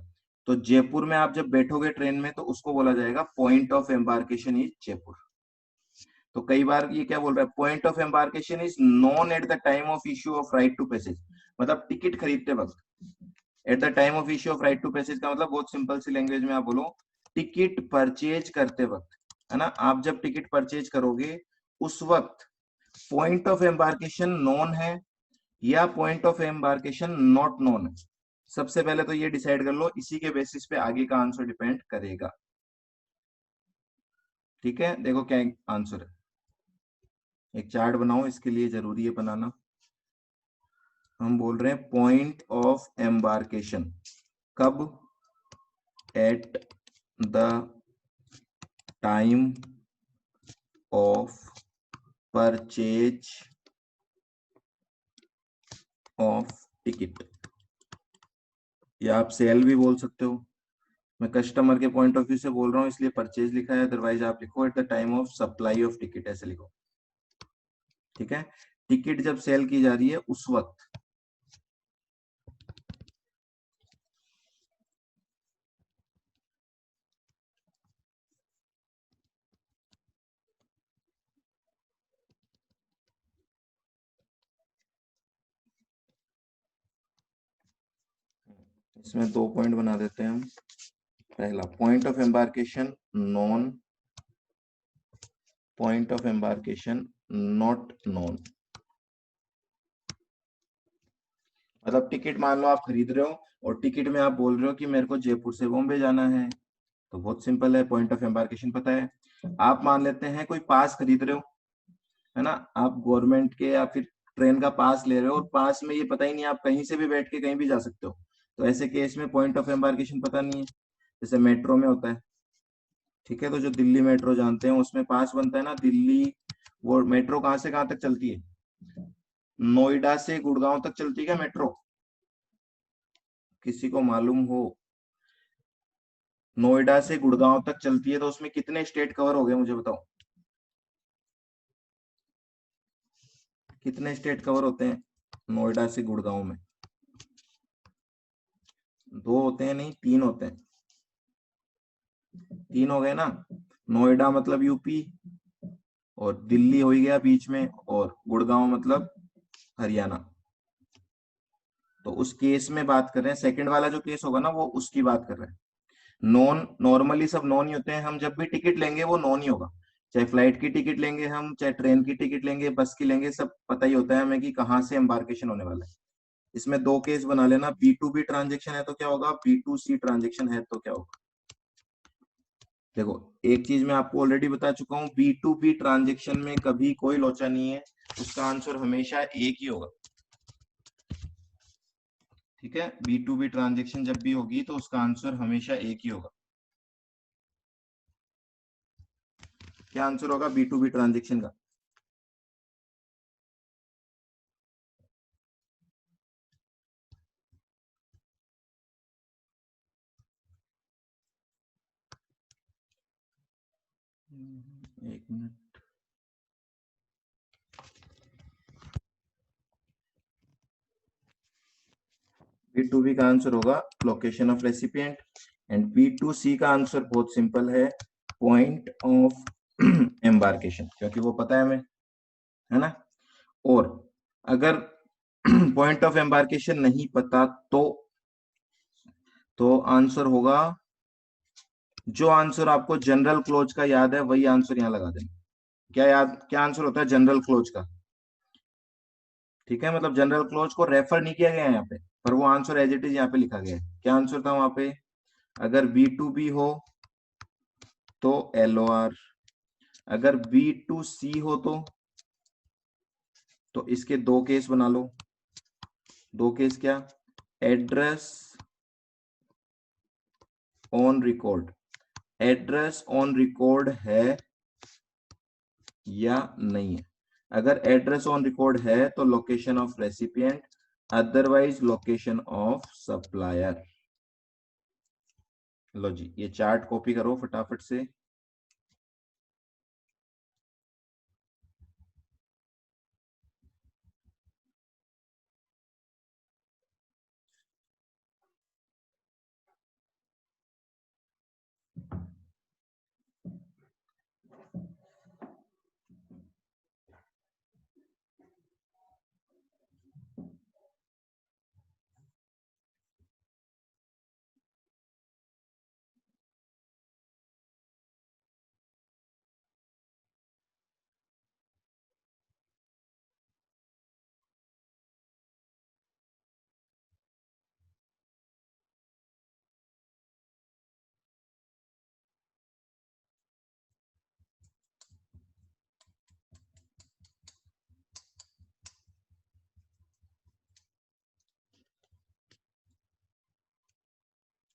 तो जयपुर में आप जब बैठोगे ट्रेन में तो उसको बोला जाएगा point of embarkation is Jaipur. तो कई बार ये क्या बोल रहा है, point of embarkation is known at the time of issue of right to passage, मतलब टिकट खरीदते वक्त। At the time of issue of right to passage का मतलब बहुत सिंपल सी लैंग्वेज में आप बोलो, टिकट परचेज करते वक्त, है ना, आप जब टिकट परचेज करोगे उस वक्त पॉइंट ऑफ एम्बार्केशन नोन है या point of embarkation not known है। सबसे पहले तो ये डिसाइड कर लो, इसी के बेसिस पे आगे का आंसर डिपेंड करेगा। ठीक है, देखो क्या आंसर है, एक चार्ट बनाओ, इसके लिए जरूरी है बनाना। हम बोल रहे हैं पॉइंट ऑफ एम्बार्केशन कब, eight the time of purchase of ticket, या आप सेल भी बोल सकते हो। मैं कस्टमर के पॉइंट ऑफ व्यू से बोल रहा हूँ इसलिए परचेज लिखा है, अदरवाइज आप लिखो eight the time of supply of ticket, ऐसे लिखो। ठीक है, टिकट जब सेल की जा रही है उस वक्त। इसमें 2 पॉइंट बना देते हैं हम। पहला, point of embarkation non, point of embarkation not non. मतलब टिकट मान लो आप खरीद रहे हो और टिकट में आप बोल रहे हो कि मेरे को जयपुर से बॉम्बे जाना है, तो बहुत सिंपल है, पॉइंट ऑफ एम्बार्केशन पता है। आप मान लेते हैं कोई पास खरीद रहे हो, है ना, आप गवर्नमेंट के या फिर ट्रेन का पास ले रहे हो और पास में ये पता ही नहीं, आप कहीं से भी बैठ के कहीं भी जा सकते हो, तो ऐसे केस में पॉइंट ऑफ एम्बार्केशन पता नहीं है। जैसे मेट्रो में होता है, ठीक है, तो जो दिल्ली मेट्रो जानते हैं उसमें पास बनता है ना दिल्ली। वो मेट्रो कहाँ से कहाँ तक चलती है? नोएडा से गुड़गांव तक चलती है क्या मेट्रो? किसी को मालूम हो? नोएडा से गुड़गांव तक चलती है तो उसमें कितने स्टेट कवर हो गए मुझे बताओ, कितने स्टेट कवर होते हैं नोएडा से गुड़गांव में? दो होते हैं, नहीं तीन होते हैं। तीन हो गए ना, नोएडा मतलब यूपी, और दिल्ली हो ही गया बीच में, और गुड़गांव मतलब हरियाणा। तो उस केस में बात कर रहे हैं, सेकंड वाला जो केस होगा ना वो उसकी बात कर रहे हैं। नॉन, नॉर्मली सब नॉन ही होते हैं, हम जब भी टिकट लेंगे वो नॉन ही होगा। चाहे फ्लाइट की टिकट लेंगे हम, चाहे ट्रेन की टिकट लेंगे, बस की लेंगे, सब पता ही होता है हमें कि कहाँ से एम्बार्केशन होने वाला है। इसमें दो केस बना लेना, B2B ट्रांजेक्शन है तो क्या होगा, B2C ट्रांजेक्शन है तो क्या होगा। देखो, एक चीज मैं आपको ऑलरेडी बता चुका हूँ, B2B ट्रांजेक्शन में कभी कोई लोचा नहीं है, उसका आंसर हमेशा एक ही होगा। ठीक है, B2B ट्रांजेक्शन जब भी होगी तो उसका आंसर हमेशा एक ही होगा। क्या आंसर होगा B2B ट्रांजेक्शन का? एक मिनट। B2B का आंसर होगा location of recipient, and B2C का आंसर बहुत सिंपल है, पॉइंट ऑफ एम्बार्केशन, क्योंकि वो पता है हमें, है ना। और अगर पॉइंट ऑफ एम्बार्केशन नहीं पता तो आंसर होगा, जो आंसर आपको जनरल क्लोज का याद है वही आंसर यहाँ लगा देना। क्या याद, क्या आंसर होता है जनरल क्लोज का? ठीक है, मतलब जनरल क्लोज को रेफर नहीं किया गया है यहाँ पे, पर वो आंसर एज इट इज यहाँ पे लिखा गया है। क्या आंसर था वहां पे? अगर B2B हो तो LOR, अगर B2C हो तो इसके दो केस बना लो। दो केस क्या? Address on record, address on record है या नहीं है। अगर एड्रेस ऑन रिकॉर्ड है तो location of recipient, otherwise location of supplier. लो जी, ये चार्ट कॉपी करो फटाफट से।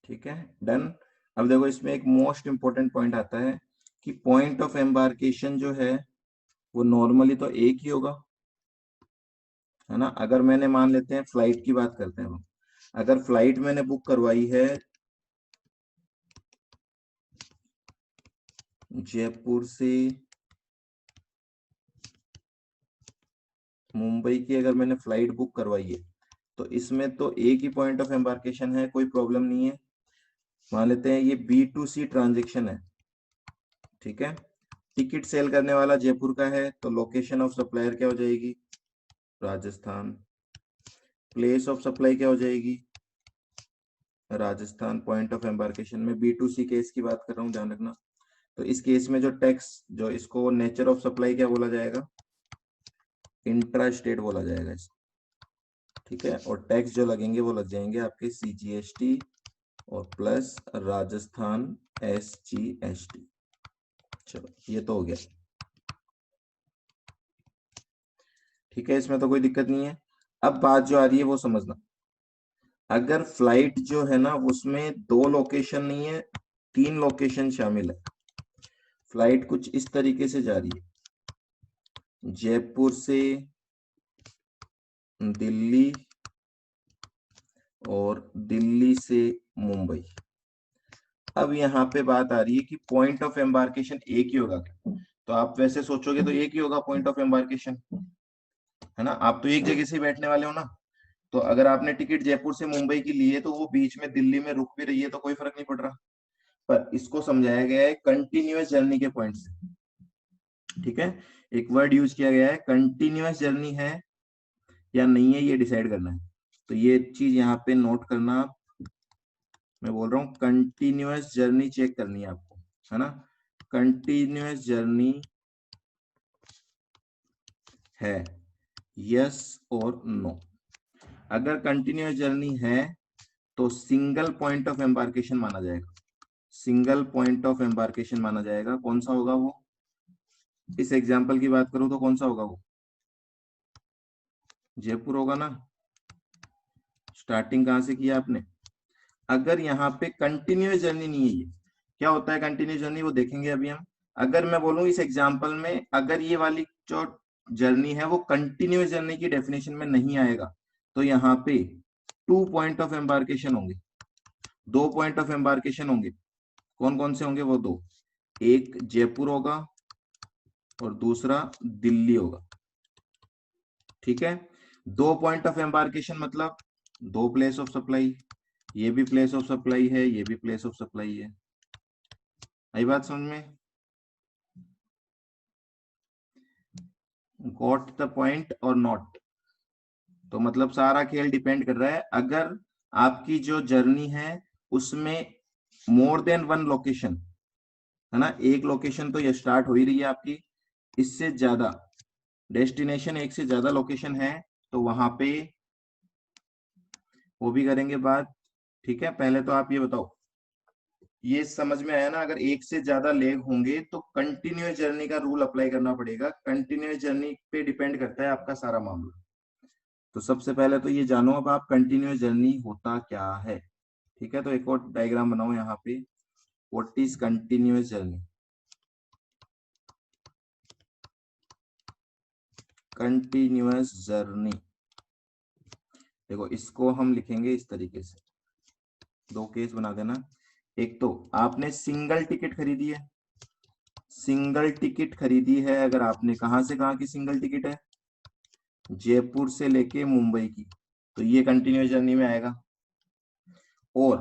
ठीक है, डन। अब देखो, इसमें एक मोस्ट इंपॉर्टेंट पॉइंट आता है कि पॉइंट ऑफ एम्बार्केशन जो है वो नॉर्मली तो एक ही होगा, है ना। अगर मैंने, मान लेते हैं फ्लाइट की बात करते हैं हम, अगर फ्लाइट मैंने बुक करवाई है जयपुर से मुंबई की, अगर मैंने फ्लाइट बुक करवाई है तो इसमें तो एक ही पॉइंट ऑफ एम्बार्केशन है, कोई प्रॉब्लम नहीं है। मान लेते हैं ये B2C ट्रांजेक्शन है, ठीक है। टिकट सेल करने वाला जयपुर का है तो लोकेशन ऑफ सप्लायर क्या हो जाएगी? राजस्थान। प्लेस ऑफ सप्लाई क्या हो जाएगी? राजस्थान। पॉइंट ऑफ एम्बार्केशन में B2C केस की बात कर रहा हूँ, ध्यान रखना। तो इस केस में जो टैक्स, जो इसको नेचर ऑफ सप्लाई क्या बोला जाएगा? इंट्रा स्टेट बोला जाएगा इसको, ठीक है। और टैक्स जो लगेंगे वो लग जाएंगे आपके CGST और प्लस राजस्थान SGST। चलो, ये तो हो गया। ठीक है, इसमें तो कोई दिक्कत नहीं है। अब बात जो आ रही है वो समझना, अगर फ्लाइट जो है ना उसमें दो लोकेशन नहीं है, तीन लोकेशन शामिल है। फ्लाइट कुछ इस तरीके से जा रही है, जयपुर से दिल्ली और दिल्ली से मुंबई। अब यहाँ पे बात आ रही है कि पॉइंट ऑफ एम्बार्केशन एक ही होगा क्या? तो आप वैसे सोचोगे तो एक ही होगा पॉइंट ऑफ एम्बार्केशन, है ना, आप तो एक जगह से ही बैठने वाले हो ना। तो अगर आपने टिकट जयपुर से मुंबई की ली है तो वो बीच में दिल्ली में रुक भी रही है तो कोई फर्क नहीं पड़ रहा। पर इसको समझाया गया है कंटिन्यूअस जर्नी के पॉइंट से। ठीक है, एक वर्ड यूज किया गया है, कंटिन्यूअस जर्नी है या नहीं है ये डिसाइड करना है। तो ये चीज यहाँ पे नोट करना, मैं बोल रहा हूँ कंटिन्यूअस जर्नी चेक करनी है आपको, है ना। कंटिन्यूअस जर्नी है, यस और नो। अगर कंटिन्यूअस जर्नी है तो सिंगल पॉइंट ऑफ एम्बार्केशन माना जाएगा, सिंगल पॉइंट ऑफ एम्बार्केशन माना जाएगा। कौन सा होगा वो? इस एग्जाम्पल की बात करूं तो कौन सा होगा वो? जयपुर होगा ना, स्टार्टिंग कहां से किया आपने। अगर यहाँ पे कंटिन्यूअस जर्नी नहीं है, ये क्या होता है कंटिन्यूअस जर्नी वो देखेंगे अभी हम। अगर मैं बोलूं इस एग्जाम्पल में अगर ये वाली जो जर्नी है वो कंटिन्यूअस जर्नी की डेफिनेशन में नहीं आएगा, तो यहाँ पे टू पॉइंट ऑफ एम्बार्केशन होंगे, दो पॉइंट ऑफ एम्बार्केशन होंगे। कौन कौन से होंगे वो दो? एक जयपुर होगा और दूसरा दिल्ली होगा। ठीक है, दो पॉइंट ऑफ एम्बार्केशन मतलब दो प्लेस ऑफ सप्लाई, ये भी प्लेस ऑफ सप्लाई है, ये भी प्लेस ऑफ सप्लाई है। आई बात समझ में? गॉट द पॉइंट और नॉट? तो मतलब सारा खेल डिपेंड कर रहा है, अगर आपकी जो जर्नी है उसमें मोर देन वन लोकेशन, है ना, एक लोकेशन तो ये स्टार्ट हो ही रही है आपकी, इससे ज्यादा डेस्टिनेशन, एक से ज्यादा लोकेशन है, तो वहां पे वो भी करेंगे बात। ठीक है, पहले तो आप ये बताओ, ये समझ में आया ना, अगर एक से ज्यादा लेग होंगे तो कंटिन्यूअस जर्नी का रूल अप्लाई करना पड़ेगा। कंटिन्यूअस जर्नी पे डिपेंड करता है आपका सारा मामला। तो सबसे पहले तो ये जानो अब आप कंटिन्यूअस जर्नी होता क्या है। ठीक है, तो एक और डायग्राम बनाओ यहाँ पे, what is continuous journey. Continuous journey, देखो इसको हम लिखेंगे इस तरीके से, दो केस बना देना। एक तो आपने सिंगल टिकट खरीदी है, सिंगल टिकट खरीदी है अगर आपने, कहां से कहां की सिंगल टिकट है? जयपुर से लेके मुंबई की, तो ये कंटिन्यूअस जर्नी में आएगा। और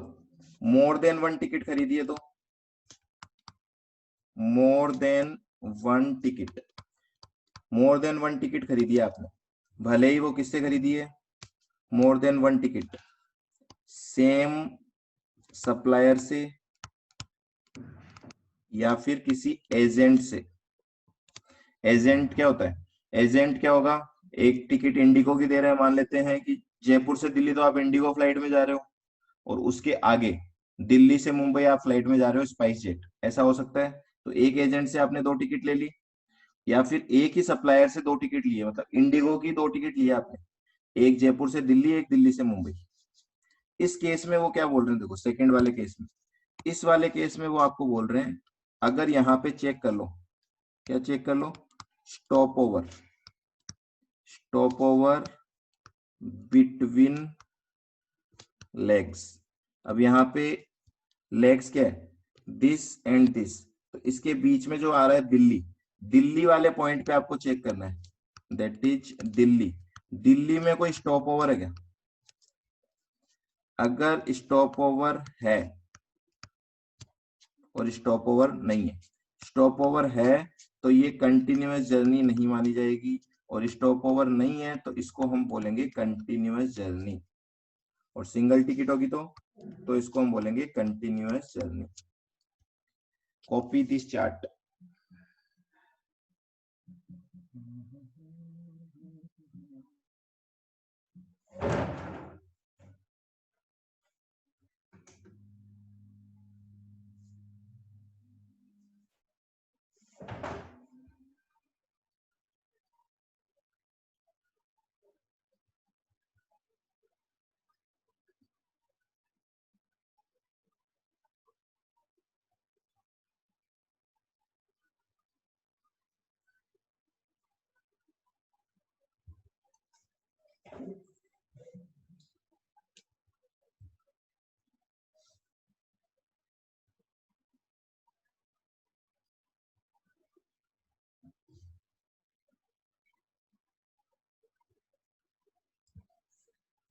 मोर देन वन टिकट खरीदी है तो more than one ticket, more than one ticket खरीदी है आपने, भले ही वो किससे खरीदी है, more than one ticket same supplier से या फिर किसी एजेंट से। एजेंट क्या होता है? एजेंट क्या होगा, एक टिकट इंडिगो की दे रहे हैं, मान लेते हैं कि जयपुर से दिल्ली तो आप इंडिगो फ्लाइट में जा रहे हो, और उसके आगे दिल्ली से मुंबई आप फ्लाइट में जा रहे हो स्पाइस जेट, ऐसा हो सकता है। तो एक एजेंट से आपने दो टिकट ले ली, या फिर एक ही सप्लायर से दो टिकट लिए, मतलब इंडिगो की दो टिकट लिए आपने, एक जयपुर से दिल्ली, एक दिल्ली से मुंबई। इस केस में वो क्या बोल रहे हैं, देखो सेकंड वाले केस में, इस वाले केस में वो आपको बोल रहे हैं, अगर यहाँ पे चेक कर लो, क्या चेक कर लो, stop over, stop over between legs. अब यहाँ पे लेग्स क्या है, दिस एंड दिस, तो इसके बीच में जो आ रहा है दिल्ली, दिल्ली वाले पॉइंट पे आपको चेक करना है, दैट इज दिल्ली। दिल्ली में कोई स्टॉप ओवर है क्या? अगर स्टॉप ओवर है और स्टॉप ओवर नहीं है, स्टॉप ओवर है तो ये कंटिन्यूअस जर्नी नहीं मानी जाएगी, और स्टॉप ओवर नहीं है तो इसको हम बोलेंगे कंटिन्यूअस जर्नी। और सिंगल टिकट होगी तो इसको हम बोलेंगे continuous journey. Copy this chart.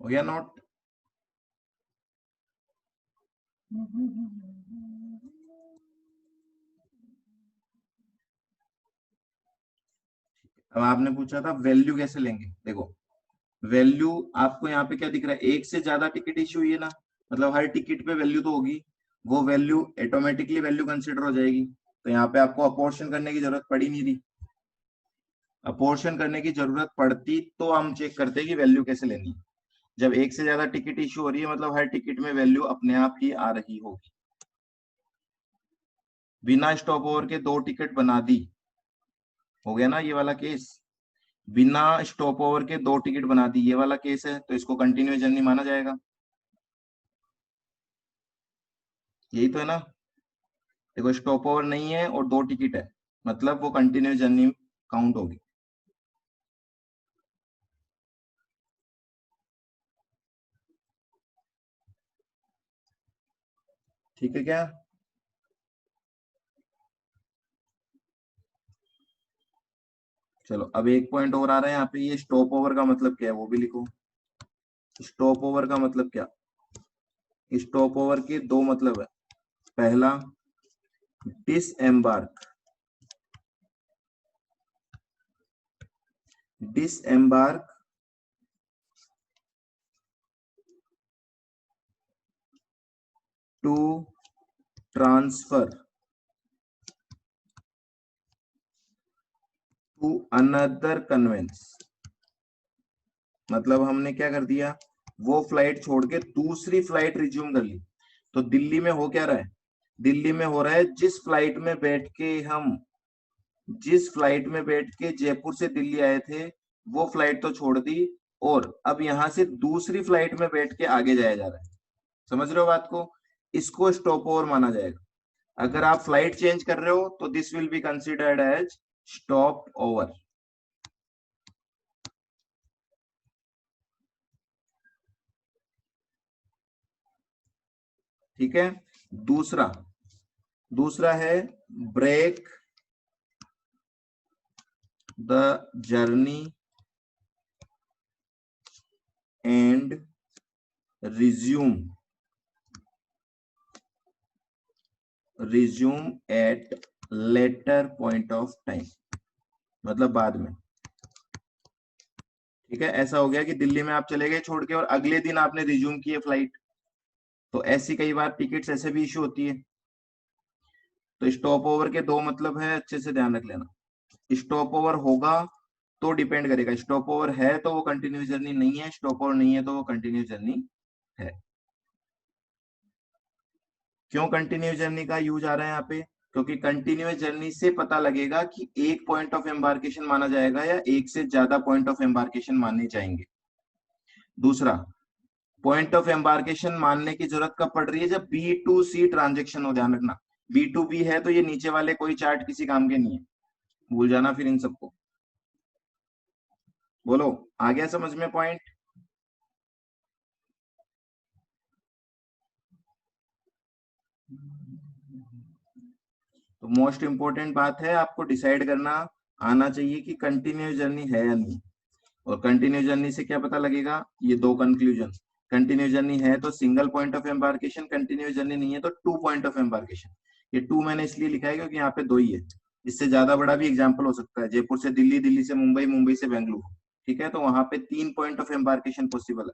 हो गया नोट? अब आपने पूछा था वैल्यू कैसे लेंगे। देखो वैल्यू आपको यहाँ पे क्या दिख रहा है, एक से ज्यादा टिकट इश्यू हुई है ना, मतलब हर टिकट पे वैल्यू तो होगी, वो वैल्यू ऑटोमेटिकली वैल्यू कंसिडर हो जाएगी। तो यहाँ पे आपको अपोर्शन करने की जरूरत पड़ी नहीं थी। अपोर्शन करने की जरूरत पड़ती तो हम चेक करते कि वैल्यू कैसे लेनी है। जब एक से ज्यादा टिकट इश्यू हो रही है मतलब हर टिकट में वैल्यू अपने आप ही आ रही होगी। बिना स्टॉप ओवर के 2 टिकट बना दी, हो गया ना ये वाला केस। बिना स्टॉप ओवर के 2 टिकट बना दी, ये वाला केस है, तो इसको कंटिन्यूस जर्नी माना जाएगा। यही तो है ना। देखो स्टॉप ओवर नहीं है और 2 टिकट है, मतलब वो कंटिन्यूस जर्नी काउंट होगी। ठीक है क्या? चलो अब एक पॉइंट और आ रहा है यहाँ पे, ये स्टॉप ओवर का मतलब क्या है वो भी लिखो। स्टॉप ओवर का मतलब क्या? स्टॉप ओवर के 2 मतलब है। पहला disembark, disembark to transfer to another conveyance. मतलब हमने क्या कर दिया, वो फ्लाइट छोड़ के दूसरी फ्लाइट रिज्यूम कर ली। तो दिल्ली में हो क्या रहा है, दिल्ली में हो रहा है जिस फ्लाइट में बैठ के जयपुर से दिल्ली आए थे, वो फ्लाइट तो छोड़ दी, और अब यहां से दूसरी फ्लाइट में बैठ के आगे जाया जा रहा है। समझ रहे हो बात को? इसको स्टॉप ओवर माना जाएगा। अगर आप फ्लाइट चेंज कर रहे हो तो this will be considered as stop over. ठीक है। दूसरा दूसरा है break the journey and resume at later point of time, मतलब बाद में। ठीक है, ऐसा हो गया कि दिल्ली में आप चले गए छोड़ के और अगले दिन आपने रिज्यूम की है फ्लाइट, तो ऐसी कई बार टिकट्स ऐसे भी इशू होती है। तो स्टॉप ओवर के 2 मतलब है, अच्छे से ध्यान रख लेना। स्टॉप ओवर होगा तो डिपेंड करेगा, स्टॉप ओवर है तो वो कंटिन्यूस जर्नी नहीं है, स्टॉप ओवर नहीं है तो वो कंटिन्यूस जर्नी है। क्यों कंटिन्यूस जर्नी का यूज आ रहा है यहाँ पे? क्योंकि कंटिन्यूस जर्नी से पता लगेगा कि एक पॉइंट ऑफ एम्बार्केशन माना जाएगा या एक से ज्यादा पॉइंट ऑफ एम्बार्केशन माने जाएंगे। दूसरा, पॉइंट ऑफ एम्बार्केशन मानने की जरूरत कब पड़ रही है? जब B2C ट्रांजेक्शन हो, ध्यान रखना। B2B है तो ये नीचे वाले कोई चार्ट किसी काम के नहीं है, भूल जाना फिर इन सबको। बोलो, आ गया समझ में पॉइंट? तो मोस्ट इंपोर्टेंट बात है, आपको डिसाइड करना आना चाहिए कि कंटिन्यूस जर्नी है या नहीं। और कंटिन्यूस जर्नी से क्या पता लगेगा, ये 2 कंक्लूजन। कंटिन्यूस जर्नी है तो single point of embarkation, continuous journey नहीं है तो 2 पॉइंट ऑफ एम्बार्केशन। ये 2 मैंने इसलिए लिखा है क्योंकि यहाँ पे 2 ही है। इससे ज्यादा बड़ा भी एग्जाम्पल हो सकता है, जयपुर से दिल्ली, दिल्ली से मुंबई, मुंबई से बेंगलुरु। ठीक है, तो वहां पे 3 पॉइंट ऑफ एम्बार्केशन पॉसिबल है।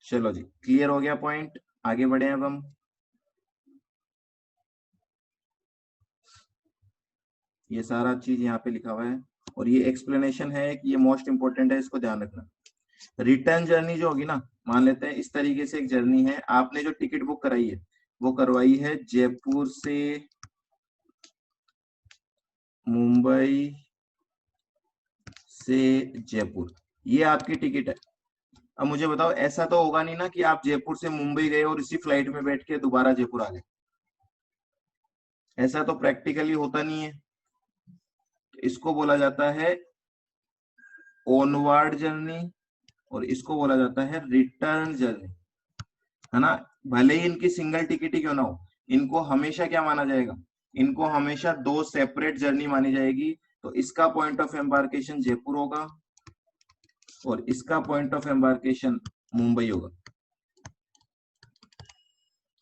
चलो जी, क्लियर हो गया पॉइंट, आगे बढ़े अब हम। ये सारा चीज यहाँ पे लिखा हुआ है और ये एक्सप्लेनेशन है कि ये मोस्ट इंपोर्टेंट है, इसको ध्यान रखना। रिटर्न जर्नी जो होगी ना, मान लेते हैं इस तरीके से एक जर्नी है, आपने जो टिकट बुक कराई है वो करवाई है जयपुर से मुंबई से जयपुर, ये आपकी टिकट है। अब मुझे बताओ, ऐसा तो होगा नहीं ना कि आप जयपुर से मुंबई गए और इसी फ्लाइट में बैठ के दोबारा जयपुर आ गए, ऐसा तो प्रैक्टिकली होता नहीं है। तो इसको बोला जाता है ऑनवर्ड जर्नी और इसको बोला जाता है रिटर्न जर्नी, है ना। भले ही इनकी सिंगल टिकट ही क्यों ना हो, इनको हमेशा क्या माना जाएगा, इनको हमेशा 2 सेपरेट जर्नी मानी जाएगी। तो इसका पॉइंट ऑफ एम्बार्केशन जयपुर होगा और इसका पॉइंट ऑफ एम्बार्केशन मुंबई होगा।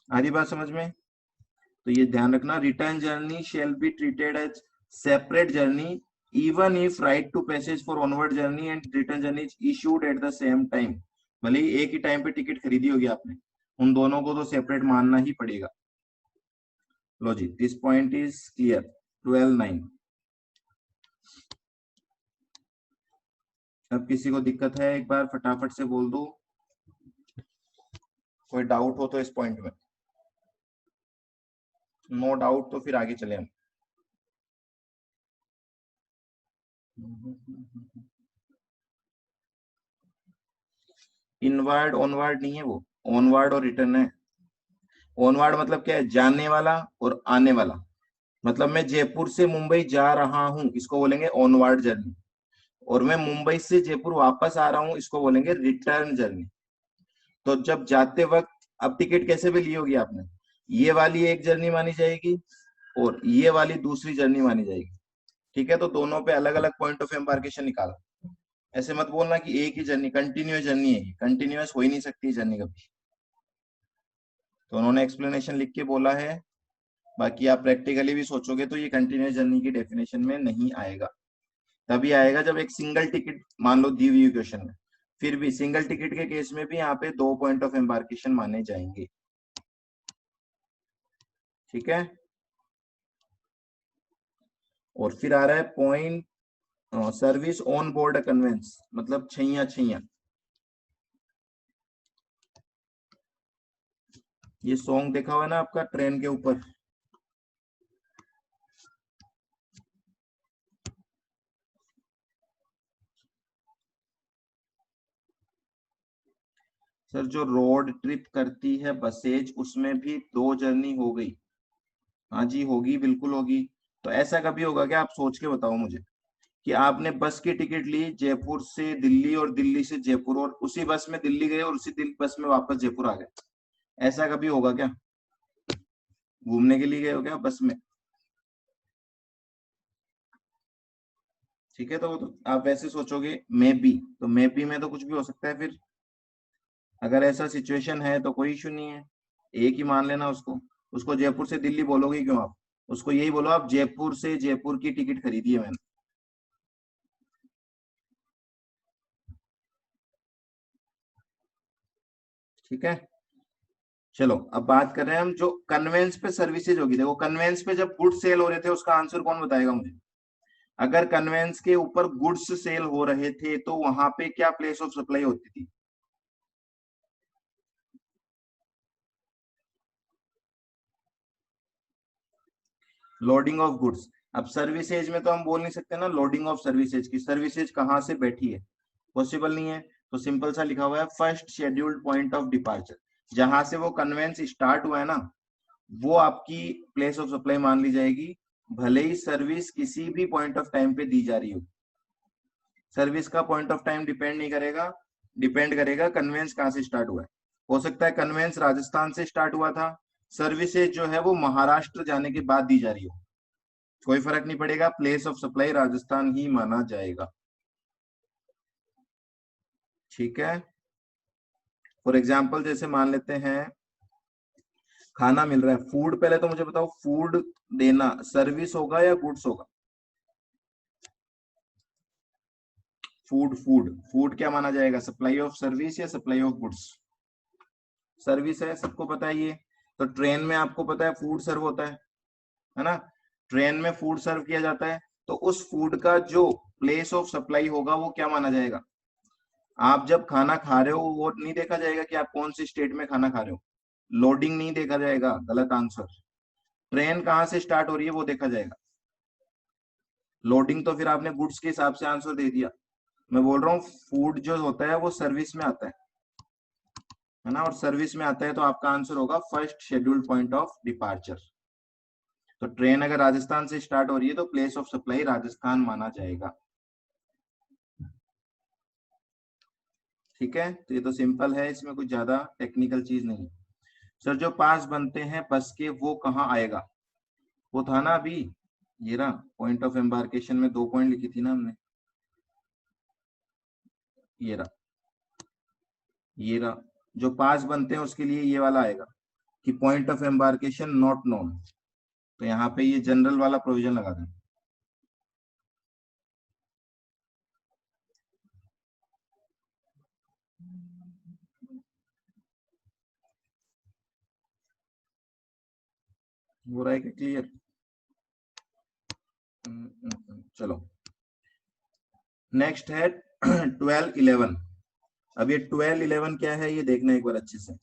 आधी बात समझ में? तो ये ध्यान रखना, return journey shall be treated as separate journey even if right to passage for onward journey and return journey is issued at the same time. भले ही एक ही टाइम पे टिकट खरीदी होगी आपने, उन दोनों को तो सेपरेट मानना ही पड़ेगा। लो जी, दिस पॉइंट इज क्लियर। 12-9। अब किसी को दिक्कत है एक बार फटाफट से बोल दो, कोई डाउट हो तो इस पॉइंट में। नो डाउट तो फिर आगे चले हम। इनवर्ड ऑनवर्ड नहीं है, वो ऑनवर्ड और रिटर्न है। ऑनवर्ड मतलब क्या है? जाने वाला और आने वाला। मतलब मैं जयपुर से मुंबई जा रहा हूं, इसको बोलेंगे ऑनवर्ड जर्नी। और मैं मुंबई से जयपुर वापस आ रहा हूं, इसको बोलेंगे रिटर्न जर्नी। तो जब जाते वक्त, अब टिकट कैसे भी ली होगी आपने, ये वाली एक जर्नी मानी जाएगी और ये वाली दूसरी जर्नी मानी जाएगी। ठीक है, तो दोनों पे अलग अलग पॉइंट ऑफ एम्बार्केशन निकाला। ऐसे मत बोलना कि एक ही जर्नी, कंटिन्यूअस जर्नी है, कंटिन्यूअस हो ही नहीं सकती जर्नी कभी। तो उन्होंने एक्सप्लेनेशन लिख के बोला है, बाकी आप प्रैक्टिकली भी सोचोगे तो ये कंटिन्यूअस जर्नी की डेफिनेशन में नहीं आएगा। तभी आएगा जब एक सिंगल टिकट मान लो दी हुई क्वेश्चन में। फिर भी सिंगल टिकट के केस में भी यहाँ पे 2 पॉइंट ऑफ एम्बार्केशन माने जाएंगे। ठीक है, और फिर आ रहा है point service on board conveyance, मतलब छैया छैया। ये सॉन्ग देखा हुआ है ना आपका, ट्रेन के ऊपर। सर जो रोड ट्रिप करती है बसेज, उसमें भी 2 जर्नी हो गई। हाँ जी होगी, बिल्कुल होगी। तो ऐसा कभी होगा क्या? आप सोच के बताओ मुझे कि आपने बस की टिकट ली जयपुर से दिल्ली और दिल्ली से जयपुर, और उसी बस में दिल्ली गए और उसी बस में वापस जयपुर आ गए। ऐसा कभी होगा क्या? घूमने के लिए गए हो क्या बस में? ठीक है, तो वो तो आप वैसे सोचोगे मे बी, तो मे बी में तो कुछ भी हो सकता है। फिर अगर ऐसा सिचुएशन है तो कोई इशू नहीं है, एक ही मान लेना उसको। उसको जयपुर से दिल्ली बोलोगे क्यों आप? उसको यही बोलो आप जयपुर से जयपुर की टिकट खरीदी है मैंने। ठीक है, चलो अब बात कर रहे हैं हम जो कन्वेंस पे सर्विसेज होगी। देखो कन्वेंस पे जब गुड्स सेल हो रहे थे, उसका आंसर कौन बताएगा मुझे? अगर कन्वेंस के ऊपर गुड्स सेल हो रहे थे तो वहां पे क्या प्लेस ऑफ सप्लाई होती थी? Loading of goods. अब सर्विसेज में तो हम बोल नहीं सकते ना लोडिंग ऑफ सर्विसेज की, सर्विसेज कहाँ से बैठी है, पॉसिबल नहीं है। तो सिंपल सा लिखा हुआ है first scheduled point of departure. जहां से वो कन्वेंस स्टार्ट हुआ है ना, वो आपकी प्लेस ऑफ सप्लाई मान ली जाएगी, भले ही सर्विस किसी भी पॉइंट ऑफ टाइम पे दी जा रही हो। सर्विस का पॉइंट ऑफ टाइम डिपेंड नहीं करेगा, डिपेंड करेगा कन्वेंस कहाँ से स्टार्ट हुआ है। हो सकता है कन्वेंस राजस्थान से स्टार्ट हुआ था, सर्विसेज जो है वो महाराष्ट्र जाने के बाद दी जा रही हो, कोई फर्क नहीं पड़ेगा, प्लेस ऑफ सप्लाई राजस्थान ही माना जाएगा। ठीक है, फॉर एग्जाम्पल जैसे मान लेते हैं खाना मिल रहा है, फूड, पहले तो मुझे बताओ फूड देना सर्विस होगा या गुड्स होगा? फूड फूड फूड क्या माना जाएगा, सप्लाई ऑफ सर्विस या सप्लाई ऑफ गुड्स? सर्विस है, सबको पता है ये। तो ट्रेन में आपको पता है फूड सर्व होता है ना? ट्रेन में फूड सर्व किया जाता है, तो उस फूड का जो प्लेस ऑफ सप्लाई होगा वो क्या माना जाएगा? आप जब खाना खा रहे हो वो नहीं देखा जाएगा कि आप कौन सी स्टेट में खाना खा रहे हो, लोडिंग नहीं देखा जाएगा, गलत आंसर। ट्रेन कहाँ से स्टार्ट हो रही है वो देखा जाएगा। लोडिंग तो फिर आपने गुड्स के हिसाब से आंसर दे दिया। मैं बोल रहा हूँ फूड जो होता है वो सर्विस में आता है ना, और सर्विस में आता है तो आपका आंसर होगा first scheduled point of departure. तो ट्रेन अगर राजस्थान से स्टार्ट हो रही है तो प्लेस ऑफ सप्लाई राजस्थान माना जाएगा। ठीक है, तो ये तो सिंपल है, इसमें कुछ ज्यादा टेक्निकल चीज नहीं। सर जो पास बनते हैं बस के वो कहाँ आएगा? वो था ना अभी, ये रहा पॉइंट ऑफ एम्बार्केशन में 2 पॉइंट लिखी थी ना हमने। ये रहा जो पास बनते हैं उसके लिए ये वाला आएगा कि point of embarkation not known, तो यहाँ पे ये जनरल वाला प्रोविजन लगा दें। हो रहा है कि क्लियर? चलो नेक्स्ट है 12-11। अब ये 12-11 क्या है ये देखना एक बार अच्छे से।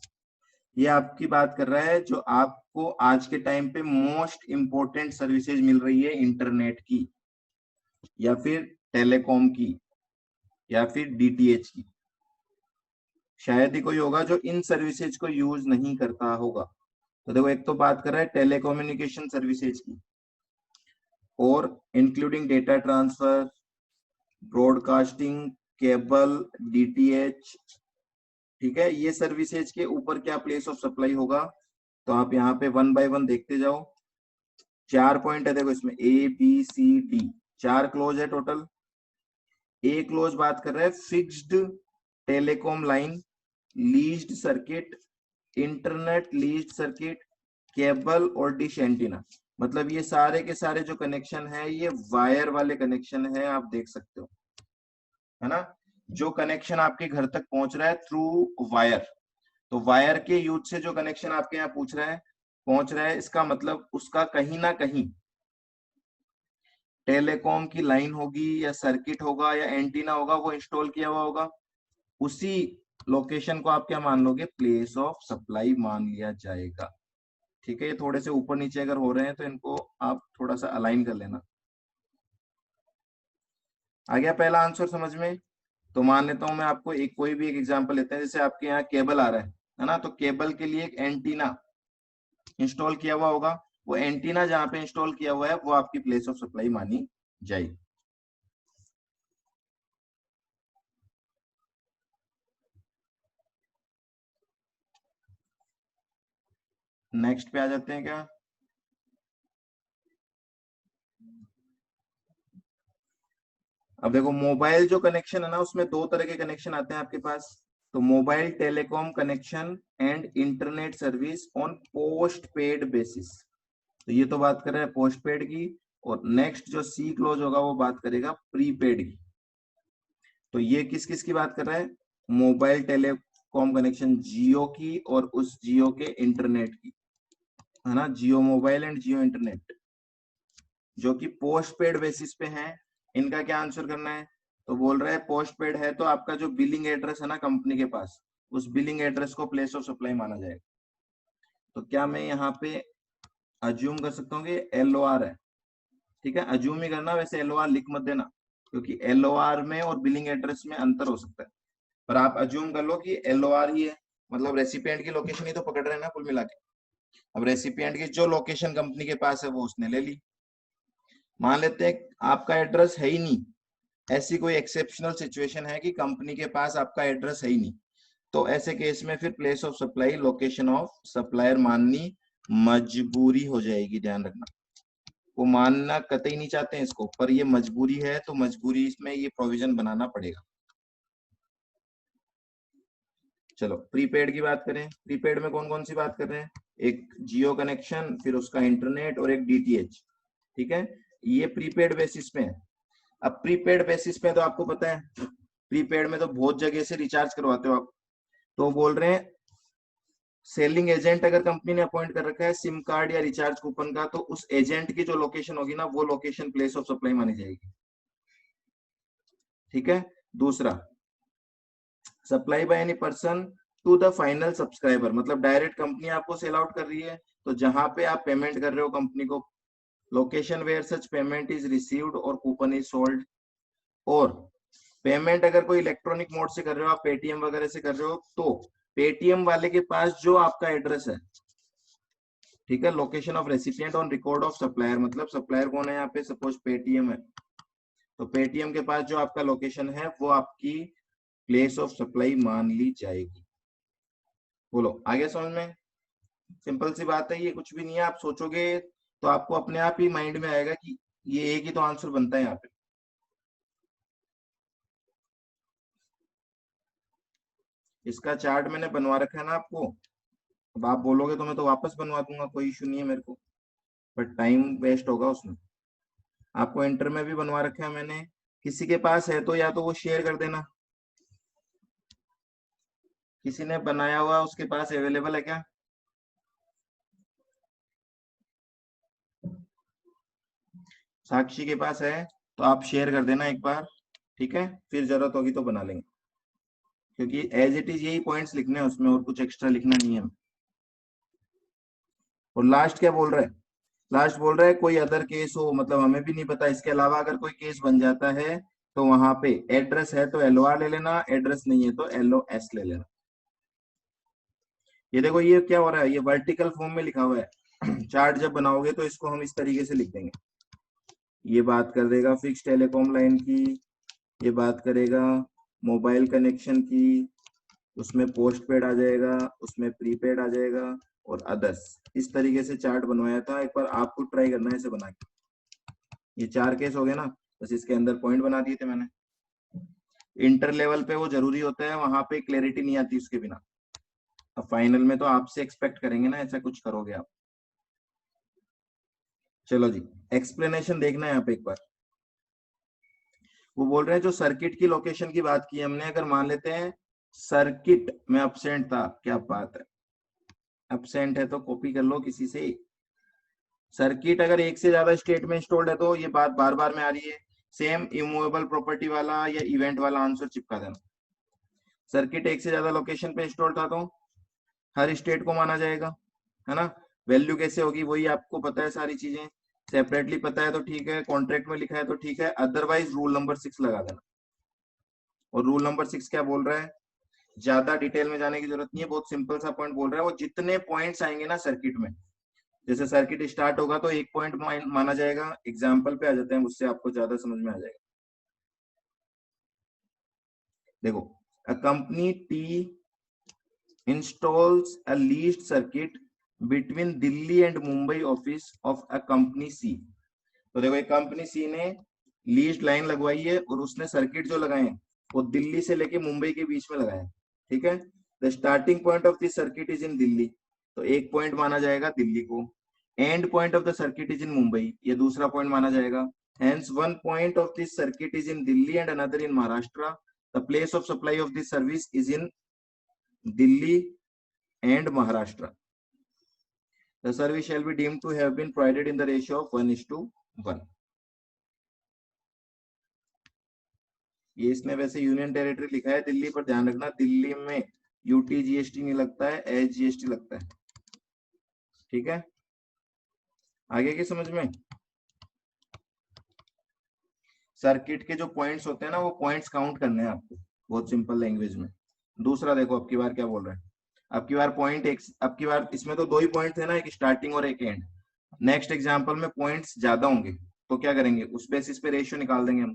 ये आपकी बात कर रहा है जो आपको आज के टाइम पे मोस्ट इंपोर्टेंट सर्विसेज मिल रही है इंटरनेट की या फिर टेलीकॉम की या फिर डीटीएच की। शायद ही कोई होगा जो इन सर्विसेज को यूज नहीं करता होगा। तो देखो एक तो बात कर रहा है टेलीकम्युनिकेशन सर्विसेज की और including data transfer, broadcasting, cable, DTH. ठीक है, ये सर्विसेज के ऊपर क्या प्लेस ऑफ सप्लाई होगा, तो आप यहाँ पे वन बाय वन देखते जाओ। 4 पॉइंट है देखो इसमें, A B C D, 4 clause है टोटल। ए क्लोज बात कर रहा है fixed telecom line, leased circuit, internet leased circuit, cable और डिश एंटीना। मतलब ये सारे के सारे जो कनेक्शन है ये वायर वाले कनेक्शन है, आप देख सकते हो, है ना। जो कनेक्शन आपके घर तक पहुंच रहा है थ्रू वायर, तो वायर के यूज से जो कनेक्शन आपके यहाँ पूछ रहा है पहुंच रहा है, इसका मतलब उसका कहीं ना कहीं टेलीकॉम की लाइन होगी या सर्किट होगा या एंटीना होगा, वो इंस्टॉल किया हुआ होगा। उसी लोकेशन को आप क्या मान लोगे, प्लेस ऑफ सप्लाई मान लिया जाएगा। ठीक है, ये थोड़े से ऊपर नीचे अगर हो रहे हैं तो इनको आप थोड़ा सा अलाइन कर लेना। आ गया पहला आंसर समझ में? तो मान लेता हूं मैं आपको एक कोई भी एक एग्जांपल लेते हैं, जैसे आपके यहाँ केबल आ रहा है ना, तो केबल के लिए एक एंटीना इंस्टॉल किया हुआ होगा। वो एंटीना जहां पे इंस्टॉल किया हुआ है वो आपकी प्लेस ऑफ सप्लाई मानी जाएगी। नेक्स्ट पे आ जाते हैं क्या? अब देखो मोबाइल जो कनेक्शन है ना उसमें दो तरह के कनेक्शन आते हैं आपके पास। तो mobile telecom connection and internet service on post paid basis, तो ये तो बात कर रहे हैं पोस्ट पेड की। और नेक्स्ट जो सी क्लोज होगा वो बात करेगा प्रीपेड की। तो ये किस किस की बात कर रहा है, मोबाइल टेलीकॉम कनेक्शन जियो की और उस जियो के इंटरनेट की, है ना, जियो मोबाइल एंड जियो इंटरनेट जो कि पोस्ट पेड बेसिस पे हैं। इनका क्या आंसर करना है, तो बोल रहा है पोस्ट पेड है तो आपका जो बिलिंग एड्रेस है ना कंपनी के पास, उस बिलिंग एड्रेस को प्लेस ऑफ सप्लाई माना जाएगा। तो क्या मैं यहाँ पे अज्यूम कर सकता हूँ कि LOR है? ठीक है, अज्यूम ही करना, वैसे LOR लिख मत देना क्योंकि LOR में और बिलिंग एड्रेस में अंतर हो सकता है। पर आप अज्यूम कर लो कि LOR ही है, मतलब रेसिपिएंट की लोकेशन ही तो पकड़ रहे हैं ना कुल मिला के। अब रेसिपिएंट की जो लोकेशन कंपनी के पास है वो उसने ले ली। मान लेते हैं आपका एड्रेस है ही नहीं, ऐसी कोई एक्सेप्शनल सिचुएशन है कि कंपनी के पास आपका एड्रेस है ही नहीं, तो ऐसे केस में फिर place of supply location of supplier माननी मजबूरी हो जाएगी। ध्यान रखना, वो मानना कतई नहीं चाहते हैं इसको, पर ये मजबूरी है, तो मजबूरी इसमें ये प्रोविजन बनाना पड़ेगा। चलो प्रीपेड की बात करें, प्रीपेड में कौन कौन सी बात कर रहे हैं, एक जियो कनेक्शन, फिर उसका इंटरनेट और एक डीटीएच। ठीक है, ये प्रीपेड बेसिस पे है। अब प्रीपेड बेसिस पे तो आपको पता है प्रीपेड में तो बहुत जगह से रिचार्ज करवाते हो आप। तो बोल रहे हैं सेलिंग एजेंट अगर कंपनी ने अपॉइंट कर रखा है सिम कार्ड या रिचार्ज कूपन का, तो उस एजेंट की जो लोकेशन होगी ना वो लोकेशन प्लेस ऑफ सप्लाई मानी जाएगी। ठीक है, दूसरा supply by any person to the final subscriber, मतलब डायरेक्ट कंपनी आपको सेल आउट कर रही है, तो जहां पे आप पेमेंट कर रहे हो कंपनी को, location where such payment is received और कूपन इज सोल्ड। और पेमेंट अगर कोई इलेक्ट्रॉनिक मोड से कर रहे हो, आप पेटीएम वगैरह से कर रहे हो, तो पेटीएम वाले के पास जो आपका एड्रेस है, ठीक है, location of recipient on record of supplier, मतलब सप्लायर कौन है यहाँ पे, सपोज पेटीएम है, तो पेटीएम के पास जो आपका लोकेशन है वो आपकी प्लेस ऑफ सप्लाई मान ली जाएगी। बोलो आगे समझ में? सिंपल सी बात है, ये कुछ भी नहीं है, आप सोचोगे तो आपको अपने आप ही माइंड में आएगा कि ये एक ही तो आंसर बनता है यहाँ पे। इसका चार्ट मैंने बनवा रखा है ना आपको, अब आप बोलोगे तो मैं तो वापस बनवा दूंगा, कोई इशू नहीं है मेरे को, बट टाइम वेस्ट होगा उसमें। आपको इंटर में भी बनवा रखा है मैंने, किसी के पास है तो या तो वो शेयर कर देना, किसी ने बनाया हुआ उसके पास अवेलेबल है क्या? साक्षी के पास है तो आप शेयर कर देना एक बार, ठीक है, फिर जरूरत होगी तो बना लेंगे, क्योंकि एज इट इज यही पॉइंट्स लिखने हैं उसमें, और कुछ एक्स्ट्रा लिखना नहीं है। और लास्ट क्या बोल रहा है? लास्ट बोल रहा है कोई अदर केस हो, मतलब हमें भी नहीं पता, इसके अलावा अगर कोई केस बन जाता है तो वहां पे एड्रेस है तो LOR ले लेना, एड्रेस नहीं है तो LOS ले लेना। ये देखो ये क्या हो रहा है, ये वर्टिकल फॉर्म में लिखा हुआ है। चार्ट जब बनाओगे तो इसको हम इस तरीके से लिख देंगे, ये बात कर देगा फिक्स टेलीकॉम लाइन की, ये बात करेगा मोबाइल कनेक्शन की, उसमें पोस्ट पेड आ जाएगा, उसमें प्रीपेड आ जाएगा, और अदर्स। इस तरीके से चार्ट बनवाया था, एक बार आपको ट्राई करना है इसे बना के। ये 4 केस हो गए ना, बस इसके अंदर पॉइंट बना दिए थे मैंने। इंटर लेवल पे वो जरूरी होता है, वहां पे क्लैरिटी नहीं आती उसके बिना। अब फाइनल में तो आपसे एक्सपेक्ट करेंगे ना ऐसा कुछ करोगे आप। चलो जी, एक्सप्लेनेशन देखना है यहाँ पे एक बार। वो बोल रहे हैं जो सर्किट की लोकेशन की बात की हमने, अगर मान लेते हैं सर्किट में अपसेंट था, क्या बात है, अपसेंट है तो कॉपी कर लो किसी से। सर्किट अगर एक से ज्यादा स्टेट में इंस्टॉल्ड है तो ये बात बार बार में आ रही है, सेम इमूवेबल प्रॉपर्टी वाला या इवेंट वाला आंसर चिपका देना। सर्किट एक से ज्यादा लोकेशन पे इंस्टॉल्ड था तो हर स्टेट को माना जाएगा, है ना। वैल्यू कैसे होगी वही आपको पता है, सारी चीजें सेपरेटली पता है तो ठीक है, कॉन्ट्रैक्ट में लिखा है तो ठीक है, अदरवाइज रूल नंबर 6 लगा देना। और रूल नंबर 6 क्या बोल रहा है, ज्यादा डिटेल में जाने की जरूरत नहीं है, बहुत सिंपल सा पॉइंट बोल रहा है, वो जितने पॉइंट्स आएंगे ना सर्किट में, जैसे सर्किट स्टार्ट होगा तो एक पॉइंट माना जाएगा। एग्जाम्पल पे आ जाते हैं, उससे आपको ज्यादा समझ में आ जाएगा। देखो, a company T installs a leased circuit between Delhi and Mumbai office of a company C। तो देखो एक कंपनी सी ने लीज लाइन लगवाई है और उसने सर्किट जो लगाए हैं वो दिल्ली से लेके मुंबई के बीच में लगाए हैं, ठीक है। The starting point of this circuit is in Delhi, तो एक पॉइंट माना जाएगा दिल्ली को। And point of the circuit is in Mumbai, ये दूसरा पॉइंट माना जाएगा। Hence one point of this circuit is in Delhi and another in Maharashtra. The place of supply of this service is in Delhi and Maharashtra. The service shall be deemed to have been provided in the ratio of 1:1। ये इसने वैसे union territory लिखा है दिल्ली, पर ध्यान रखना दिल्ली में UT GST नहीं लगता है, एचजीएसटी लगता है, ठीक है। आगे की समझ में, सर्किट के जो पॉइंट्स होते हैं ना वो पॉइंट्स काउंट करने हैं आपको, बहुत सिंपल लैंग्वेज में। दूसरा देखो अब की बार क्या बोल रहा है, अब की बार पॉइंट एक, अब की बार इसमें तो 2 ही पॉइंट थे ना, एक स्टार्टिंग और एक एंड। नेक्स्ट एग्जाम्पल में पॉइंट्स ज्यादा होंगे तो क्या करेंगे, उस बेसिस पे रेशियो निकाल देंगे हम।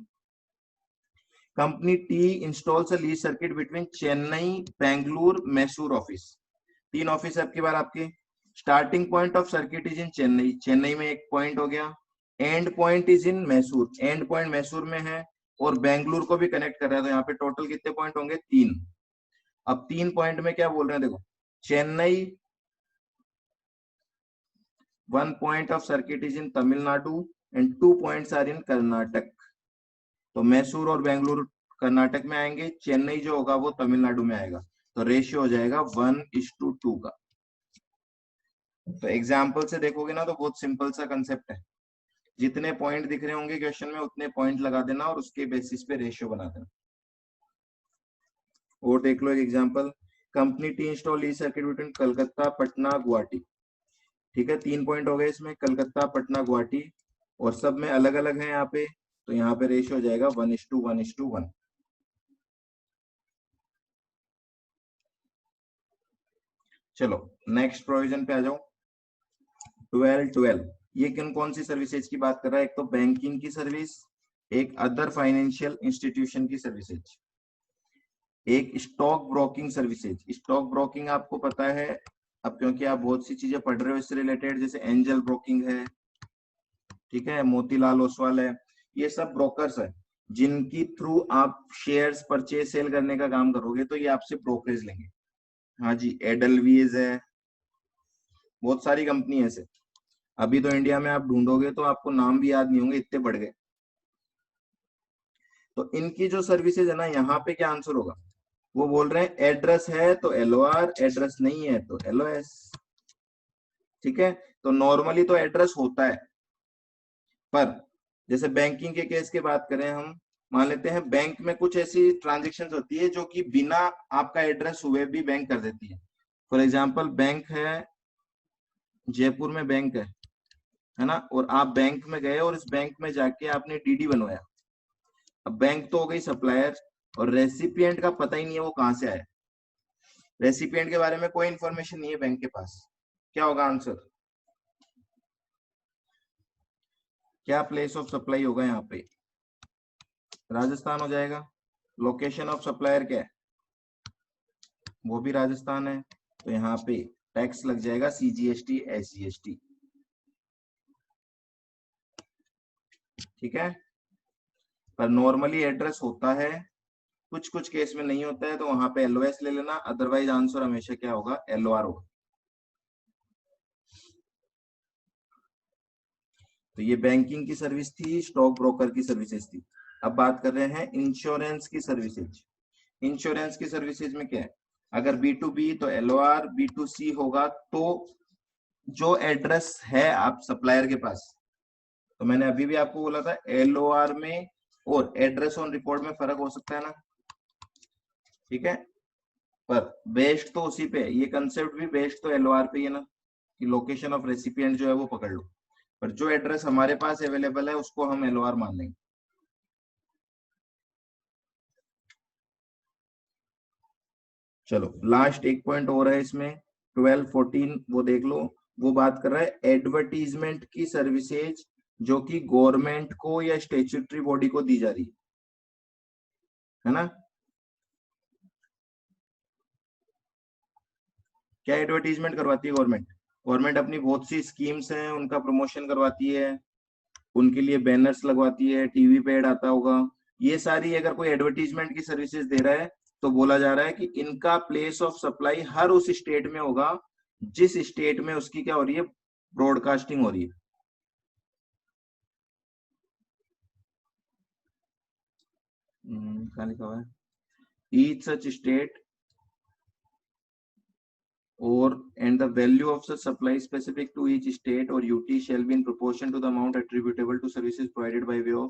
कंपनी टी इंस्टॉल्स अ lease circuit between Chennai, Bengaluru, Mysore office. 3 office है आपकी बार आपके। Starting point of circuit is in Chennai, Chennai में एक पॉइंट हो गया। And point is in Mysore, and point Mysore में है, और बेंगलुरु को भी कनेक्ट कर रहा है, तो यहाँ पे टोटल कितने पॉइंट होंगे, 3। अब 3 पॉइंट में क्या बोल रहे हैं देखो, Chennai, 1 point of circuit is in Tamil Nadu and 2 points are in Karnataka. तो मैसूर और बेंगलुरु कर्नाटक में आएंगे, चेन्नई जो होगा वो तमिलनाडु में आएगा, तो रेशियो हो जाएगा 1:2 का। तो एग्जाम्पल से देखोगे ना तो बहुत सिंपल सा कंसेप्ट है, जितने पॉइंट दिख रहे होंगे क्वेश्चन में उतने पॉइंट लगा देना और उसके बेसिस पे रेशियो बना देना। और देख लो एक एग्जाम्पल, कंपनी टी इंस्टॉल ई सर्किट बिटवीन कलकत्ता, पटना, गुवाहाटी, ठीक है। 3 पॉइंट हो गए इसमें, कलकत्ता, पटना, गुवाहाटी, और सब में अलग अलग है यहाँ पे, तो यहाँ पे रेशियो हो जाएगा 1:1:1। चलो नेक्स्ट प्रोविजन पे आ जाओ। 12 ये कौन सी सर्विसेज की बात कर रहा है, एक तो बैंकिंग की सर्विस, एक अदर फाइनेंशियल इंस्टीट्यूशन की सर्विसेज, एक stock broking services. Stock broking आपको पता है, अब क्योंकि आप बहुत सी चीजें पढ़ रहे हो इससे रिलेटेड, जैसे एंजल ब्रोकिंग है, ठीक है, मोतीलाल ओसवाल है, ये सब ब्रोकर्स है। जिनकी थ्रू आप शेयर्स परचेज सेल करने का काम करोगे तो ये आपसे ब्रोकरेज लेंगे। हाँ जी, एडलवीज है, बहुत सारी कंपनी है ऐसे। अभी तो इंडिया में आप ढूंढोगे तो आपको नाम भी याद नहीं होंगे, इतने बढ़ गए। तो इनकी जो सर्विसेज है ना, यहाँ पे क्या आंसर होगा? वो बोल रहे हैं एड्रेस है तो एलओआर, एड्रेस नहीं है तो एलओएस। ठीक है, तो नॉर्मली तो एड्रेस होता है, पर जैसे बैंकिंग के केस की बात करें हम, मान लेते हैं बैंक में कुछ ऐसी ट्रांजेक्शन होती है जो कि बिना आपका एड्रेस हुए भी बैंक कर देती है। फॉर एग्जाम्पल, बैंक है, जयपुर में बैंक है ना, और आप बैंक में गए और इस बैंक में जाके आपने डीडी बनवाया। अब बैंक तो हो गई सप्लायर, और रेसिपिएंट का पता ही नहीं है वो कहां से आया। रेसिपिएंट के बारे में कोई इंफॉर्मेशन नहीं है बैंक के पास। क्या होगा आंसर? क्या प्लेस ऑफ सप्लाई होगा यहाँ पे? राजस्थान हो जाएगा। लोकेशन ऑफ सप्लायर क्या है? वो भी राजस्थान है। तो यहाँ पे टैक्स लग जाएगा सीजीएसटी, एसजीएसटी। ठीक है, पर नॉर्मली एड्रेस होता है, कुछ कुछ केस में नहीं होता है, तो वहां पे एलओएस ले लेना, अदरवाइज आंसर हमेशा क्या होगा? एलओआर होगा। तो ये बैंकिंग की सर्विस थी, स्टॉक ब्रोकर की सर्विसेज थी। अब बात कर रहे हैं इंश्योरेंस की सर्विसेज। इंश्योरेंस की सर्विसेज में क्या है? अगर बी टू बी तो एलओआर, बी टू सी होगा तो जो एड्रेस है आप सप्लायर के पास, तो मैंने अभी भी आपको बोला था एलओआर में और एड्रेस ऑन रिकॉर्ड में फर्क हो सकता है ना। ठीक है, पर बेस्ड तो उसी पे, ये कंसेप्ट भी बेस्ड तो एलओआर पे ही है ना, कि लोकेशन ऑफ रेसिपिएंट जो है वो पकड़ लो, पर जो एड्रेस हमारे पास अवेलेबल है उसको हम एलओआर मान लेंगे। चलो लास्ट एक पॉइंट और है इसमें, 12-14 वो देख लो। वो बात कर रहा है एडवर्टीजमेंट की सर्विसेज जो कि गवर्नमेंट को या स्टेचुटरी बॉडी को दी जा रही है ना। क्या एडवर्टीजमेंट करवाती है गवर्नमेंट? गवर्नमेंट अपनी बहुत सी स्कीम्स हैं उनका प्रमोशन करवाती है, उनके लिए बैनर्स लगवाती है, टीवी पे ऐड आता होगा। ये सारी अगर कोई एडवर्टीजमेंट की सर्विसेज दे रहा है तो बोला जा रहा है कि इनका प्लेस ऑफ सप्लाई हर उस स्टेट में होगा जिस स्टेट में उसकी क्या हो रही है? ब्रॉडकास्टिंग हो रही है। क्या लिखा हुआ है? Each such state or and the value of such supply specific to each state or UT shall be in proportion to the amount attributable to services provided by way of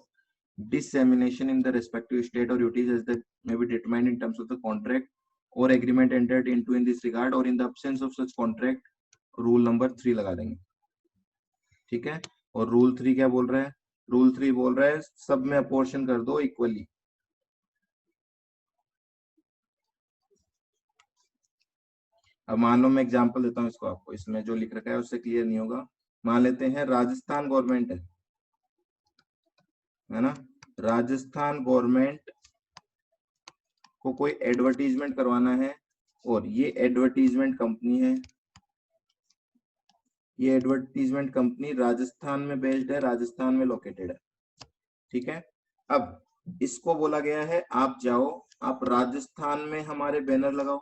dissemination in the respective state or UTs as that may be determined in terms of the contract or agreement entered into in this regard, or in the absence of such contract rule number 3 लगा देंगे। ठीक है, और rule 3 क्या बोल रहा है? Rule 3 बोल रहा है सब में अपोर्शन कर दो इक्वली। अब मान लो मैं एग्जांपल देता हूँ इसको आपको, इसमें जो लिख रखा है उससे क्लियर नहीं होगा। मान लेते हैं राजस्थान गवर्नमेंट है ना, राजस्थान गवर्नमेंट को कोई एडवर्टीजमेंट करवाना है, और ये एडवर्टीजमेंट कंपनी है, ये एडवर्टीजमेंट कंपनी राजस्थान में बेस्ड है, राजस्थान में लोकेटेड है। ठीक है, अब इसको बोला गया है आप जाओ, आप राजस्थान में हमारे बैनर लगाओ,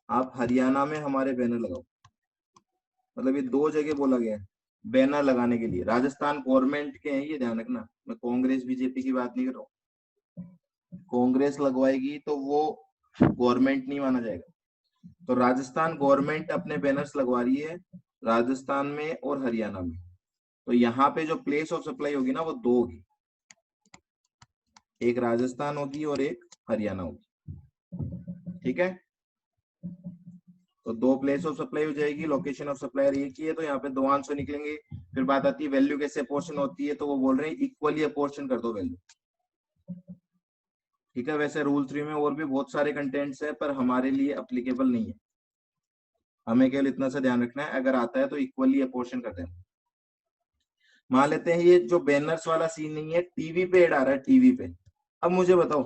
आप हरियाणा में हमारे बैनर लगाओ। मतलब ये दो जगह बोला गया है बैनर लगाने के लिए। राजस्थान गवर्नमेंट के हैं, ये ध्यान रखना, मैं कांग्रेस बीजेपी की बात नहीं कर रहा हूँ। कांग्रेस लगवाएगी तो वो गवर्नमेंट नहीं माना जाएगा। तो राजस्थान गवर्नमेंट अपने बैनर्स लगवा रही है राजस्थान में और हरियाणा में, तो यहाँ पे जो प्लेस ऑफ सप्लाई होगी ना वो दो होगी, एक राजस्थान होगी और एक हरियाणा होगी। ठीक है, तो दो प्लेस ऑफ सप्लाई हो जाएगी, लोकेशन ऑफ सप्लायर एक ही है, तो यहाँ पे दो आंसर निकलेंगे। फिर बात आती है वैल्यू कैसे अपोर्शन होती है, तो वो बोल रहे हैं इक्वली अपोर्शन कर दो वैल्यू। ठीक है, वैसे रूल 3 में और भी बहुत सारे कंटेंट्स है पर हमारे लिए अप्लीकेबल नहीं है, हमें केवल इतना सा ध्यान रखना है अगर आता है तो इक्वली अपोर्शन कर देना। मान लेते हैं ये जो बैनर्स वाला सीन नहीं है, टीवी पे एड आ रहा है, टीवी पे। अब मुझे बताओ,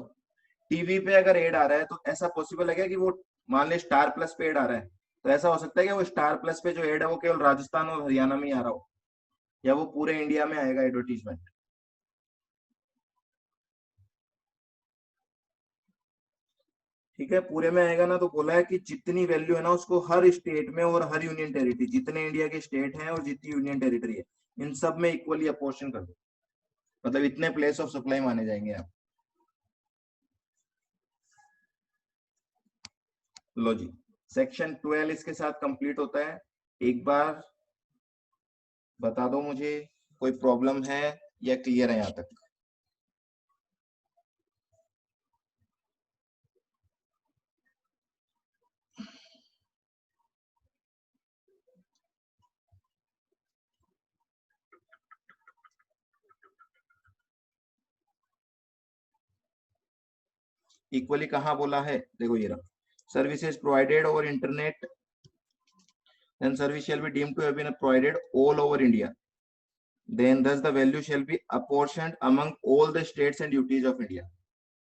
टीवी पे अगर एड आ रहा है तो ऐसा पॉसिबल है क्या कि वो, मान ले स्टार प्लस पे एड आ रहा है, तो ऐसा हो सकता है कि वो स्टार प्लस पे जो एड है वो केवल राजस्थान और हरियाणा में ही आ रहा हो, या वो पूरे इंडिया में आएगा एडवर्टीजमेंट? ठीक है, पूरे में आएगा ना, तो बोला है कि जितनी वैल्यू है ना उसको हर स्टेट में और हर यूनियन टेरिटरी, जितने इंडिया के स्टेट हैं और जितनी यूनियन टेरिटरी है, इन सब में इक्वली अपोर्शन कर दो, मतलब इतने प्लेस ऑफ सप्लाई माने जाएंगे आप। लो जी, सेक्शन 12 इसके साथ कंप्लीट होता है। एक बार बता दो मुझे, कोई प्रॉब्लम है या क्लियर है यहाँ तक? इक्वली कहाँ बोला है? देखो ये रहा, services provided over internet then service shall be deemed to have been provided all over India, then thus the value shall be apportioned among all the states and UTs of India।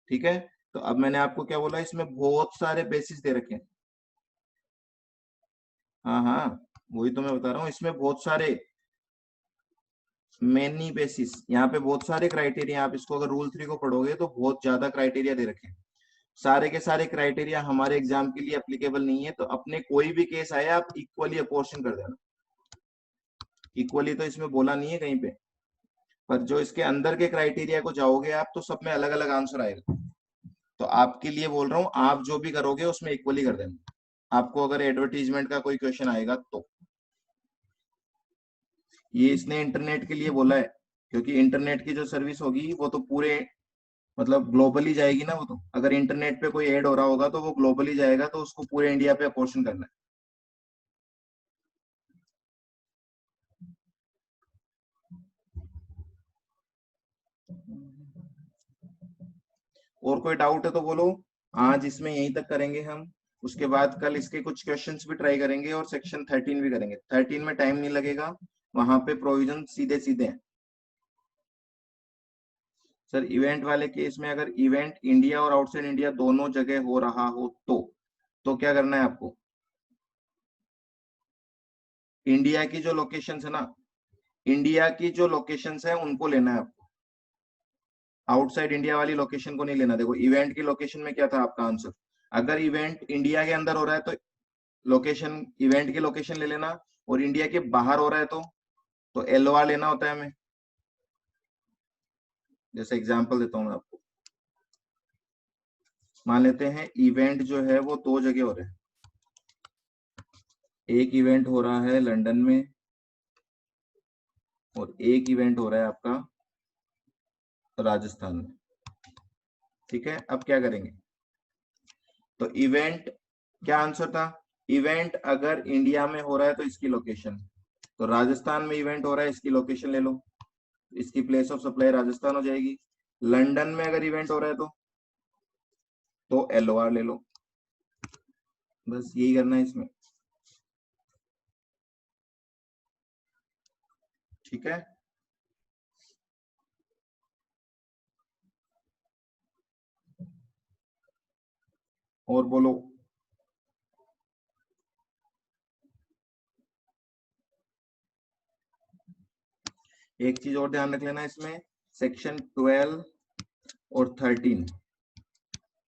ठीक है, तो अब मैंने आपको क्या बोला, इसमें बहुत सारे बेसिस दे रखे हैं। हाँ हाँ, वही तो मैं बता रहा हूँ, इसमें बहुत सारे मेनी बेसिस, यहाँ पे बहुत सारे क्राइटेरिया, आप इसको अगर रूल 3 को पढ़ोगे तो बहुत ज्यादा क्राइटेरिया दे रखे हैं। सारे के सारे क्राइटेरिया हमारे एग्जाम के लिए एप्लीकेबल नहीं है, तो अपने कोई भी केस आए आप इक्वली अपोर्शन कर देना। इक्वली तो इसमें बोला नहीं है कहीं पे, पर जो इसके अंदर के क्राइटेरिया को जाओगे आप तो सब में अलग अलग आंसर आएगा। तो आपके लिए बोल रहा हूँ, आप जो भी करोगे उसमें इक्वली कर देना, आपको अगर एडवर्टीजमेंट का कोई क्वेश्चन आएगा तो। ये इसने इंटरनेट के लिए बोला है, क्योंकि इंटरनेट की जो सर्विस होगी वो तो पूरे मतलब ग्लोबली जाएगी ना, वो तो अगर इंटरनेट पे कोई ऐड हो रहा होगा तो वो ग्लोबली जाएगा, तो उसको पूरे इंडिया पे अपोर्शन करना है। और कोई डाउट है तो बोलो, आज इसमें यहीं तक करेंगे हम, उसके बाद कल इसके कुछ क्वेश्चंस भी ट्राई करेंगे और सेक्शन 13 भी करेंगे। 13 में टाइम नहीं लगेगा, वहां पे प्रोविजन सीधे सीधे हैं। सर इवेंट वाले केस में अगर इवेंट इंडिया और आउटसाइड इंडिया दोनों जगह हो रहा हो तो क्या करना है आपको? इंडिया की जो लोकेशंस है ना, इंडिया की जो लोकेशंस है उनको लेना है आपको, आउटसाइड इंडिया वाली लोकेशन को नहीं लेना। देखो इवेंट की लोकेशन में क्या था आपका आंसर, अगर इवेंट इंडिया के अंदर हो रहा है तो लोकेशन, इवेंट की लोकेशन ले लेना, और इंडिया के बाहर हो रहा है तो एलओआर लेना होता है हमें। जैसे एग्जांपल देता हूं मैं आपको, मान लेते हैं इवेंट जो है वो दो जगह हो रहे हैं, एक इवेंट हो रहा है लंदन में और एक इवेंट हो रहा है आपका राजस्थान में। ठीक है, अब क्या करेंगे, तो इवेंट, क्या आंसर था, इवेंट अगर इंडिया में हो रहा है तो इसकी लोकेशन, तो राजस्थान में इवेंट हो रहा है इसकी लोकेशन ले लो, इसकी प्लेस ऑफ सप्लाई राजस्थान हो जाएगी। लंदन में अगर इवेंट हो रहा है तो एलओआर ले लो, बस यही करना है इसमें। ठीक है, और बोलो। एक चीज और ध्यान रख लेना इसमें, सेक्शन 12 और 13,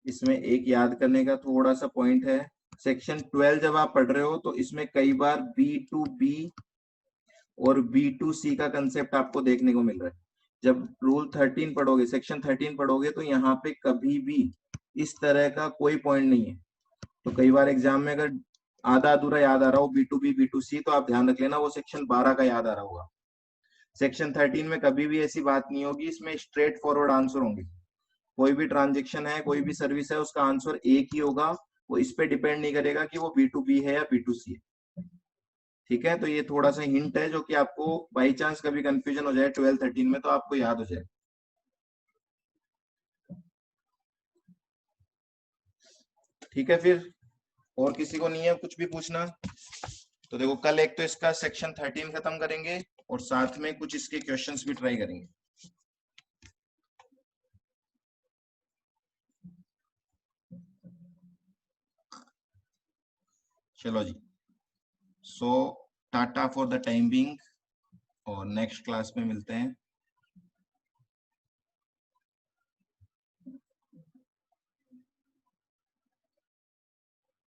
इसमें एक याद करने का थोड़ा सा पॉइंट है। सेक्शन 12 जब आप पढ़ रहे हो तो इसमें कई बार B2B और B2C का कंसेप्ट आपको देखने को मिल रहा है। जब रूल 13 पढ़ोगे, सेक्शन 13 पढ़ोगे, तो यहाँ पे कभी भी इस तरह का कोई पॉइंट नहीं है। तो कई बार एग्जाम में अगर आधा अधूरा याद आ रहा हो B2B B2C, तो आप ध्यान रख लेना वो सेक्शन 12 का याद आ रहा होगा। सेक्शन 13 में कभी भी ऐसी बात नहीं होगी, इसमें स्ट्रेट फॉरवर्ड आंसर होंगे। कोई भी ट्रांजेक्शन है, कोई भी सर्विस है, उसका आंसर एक ही होगा, वो इस पे डिपेंड नहीं करेगा कि वो B2B है या B2C है। ठीक है, तो ये थोड़ा सा हिंट है जो कि आपको बाई चांस कभी कंफ्यूजन हो जाए 12-13 में तो आपको याद हो जाए। ठीक है, फिर और किसी को नहीं है कुछ भी पूछना? तो देखो कल एक तो इसका सेक्शन 13 खत्म करेंगे और साथ में कुछ इसके क्वेश्चंस भी ट्राई करेंगे। चलो जी, so tata for the time being, और नेक्स्ट क्लास में मिलते हैं।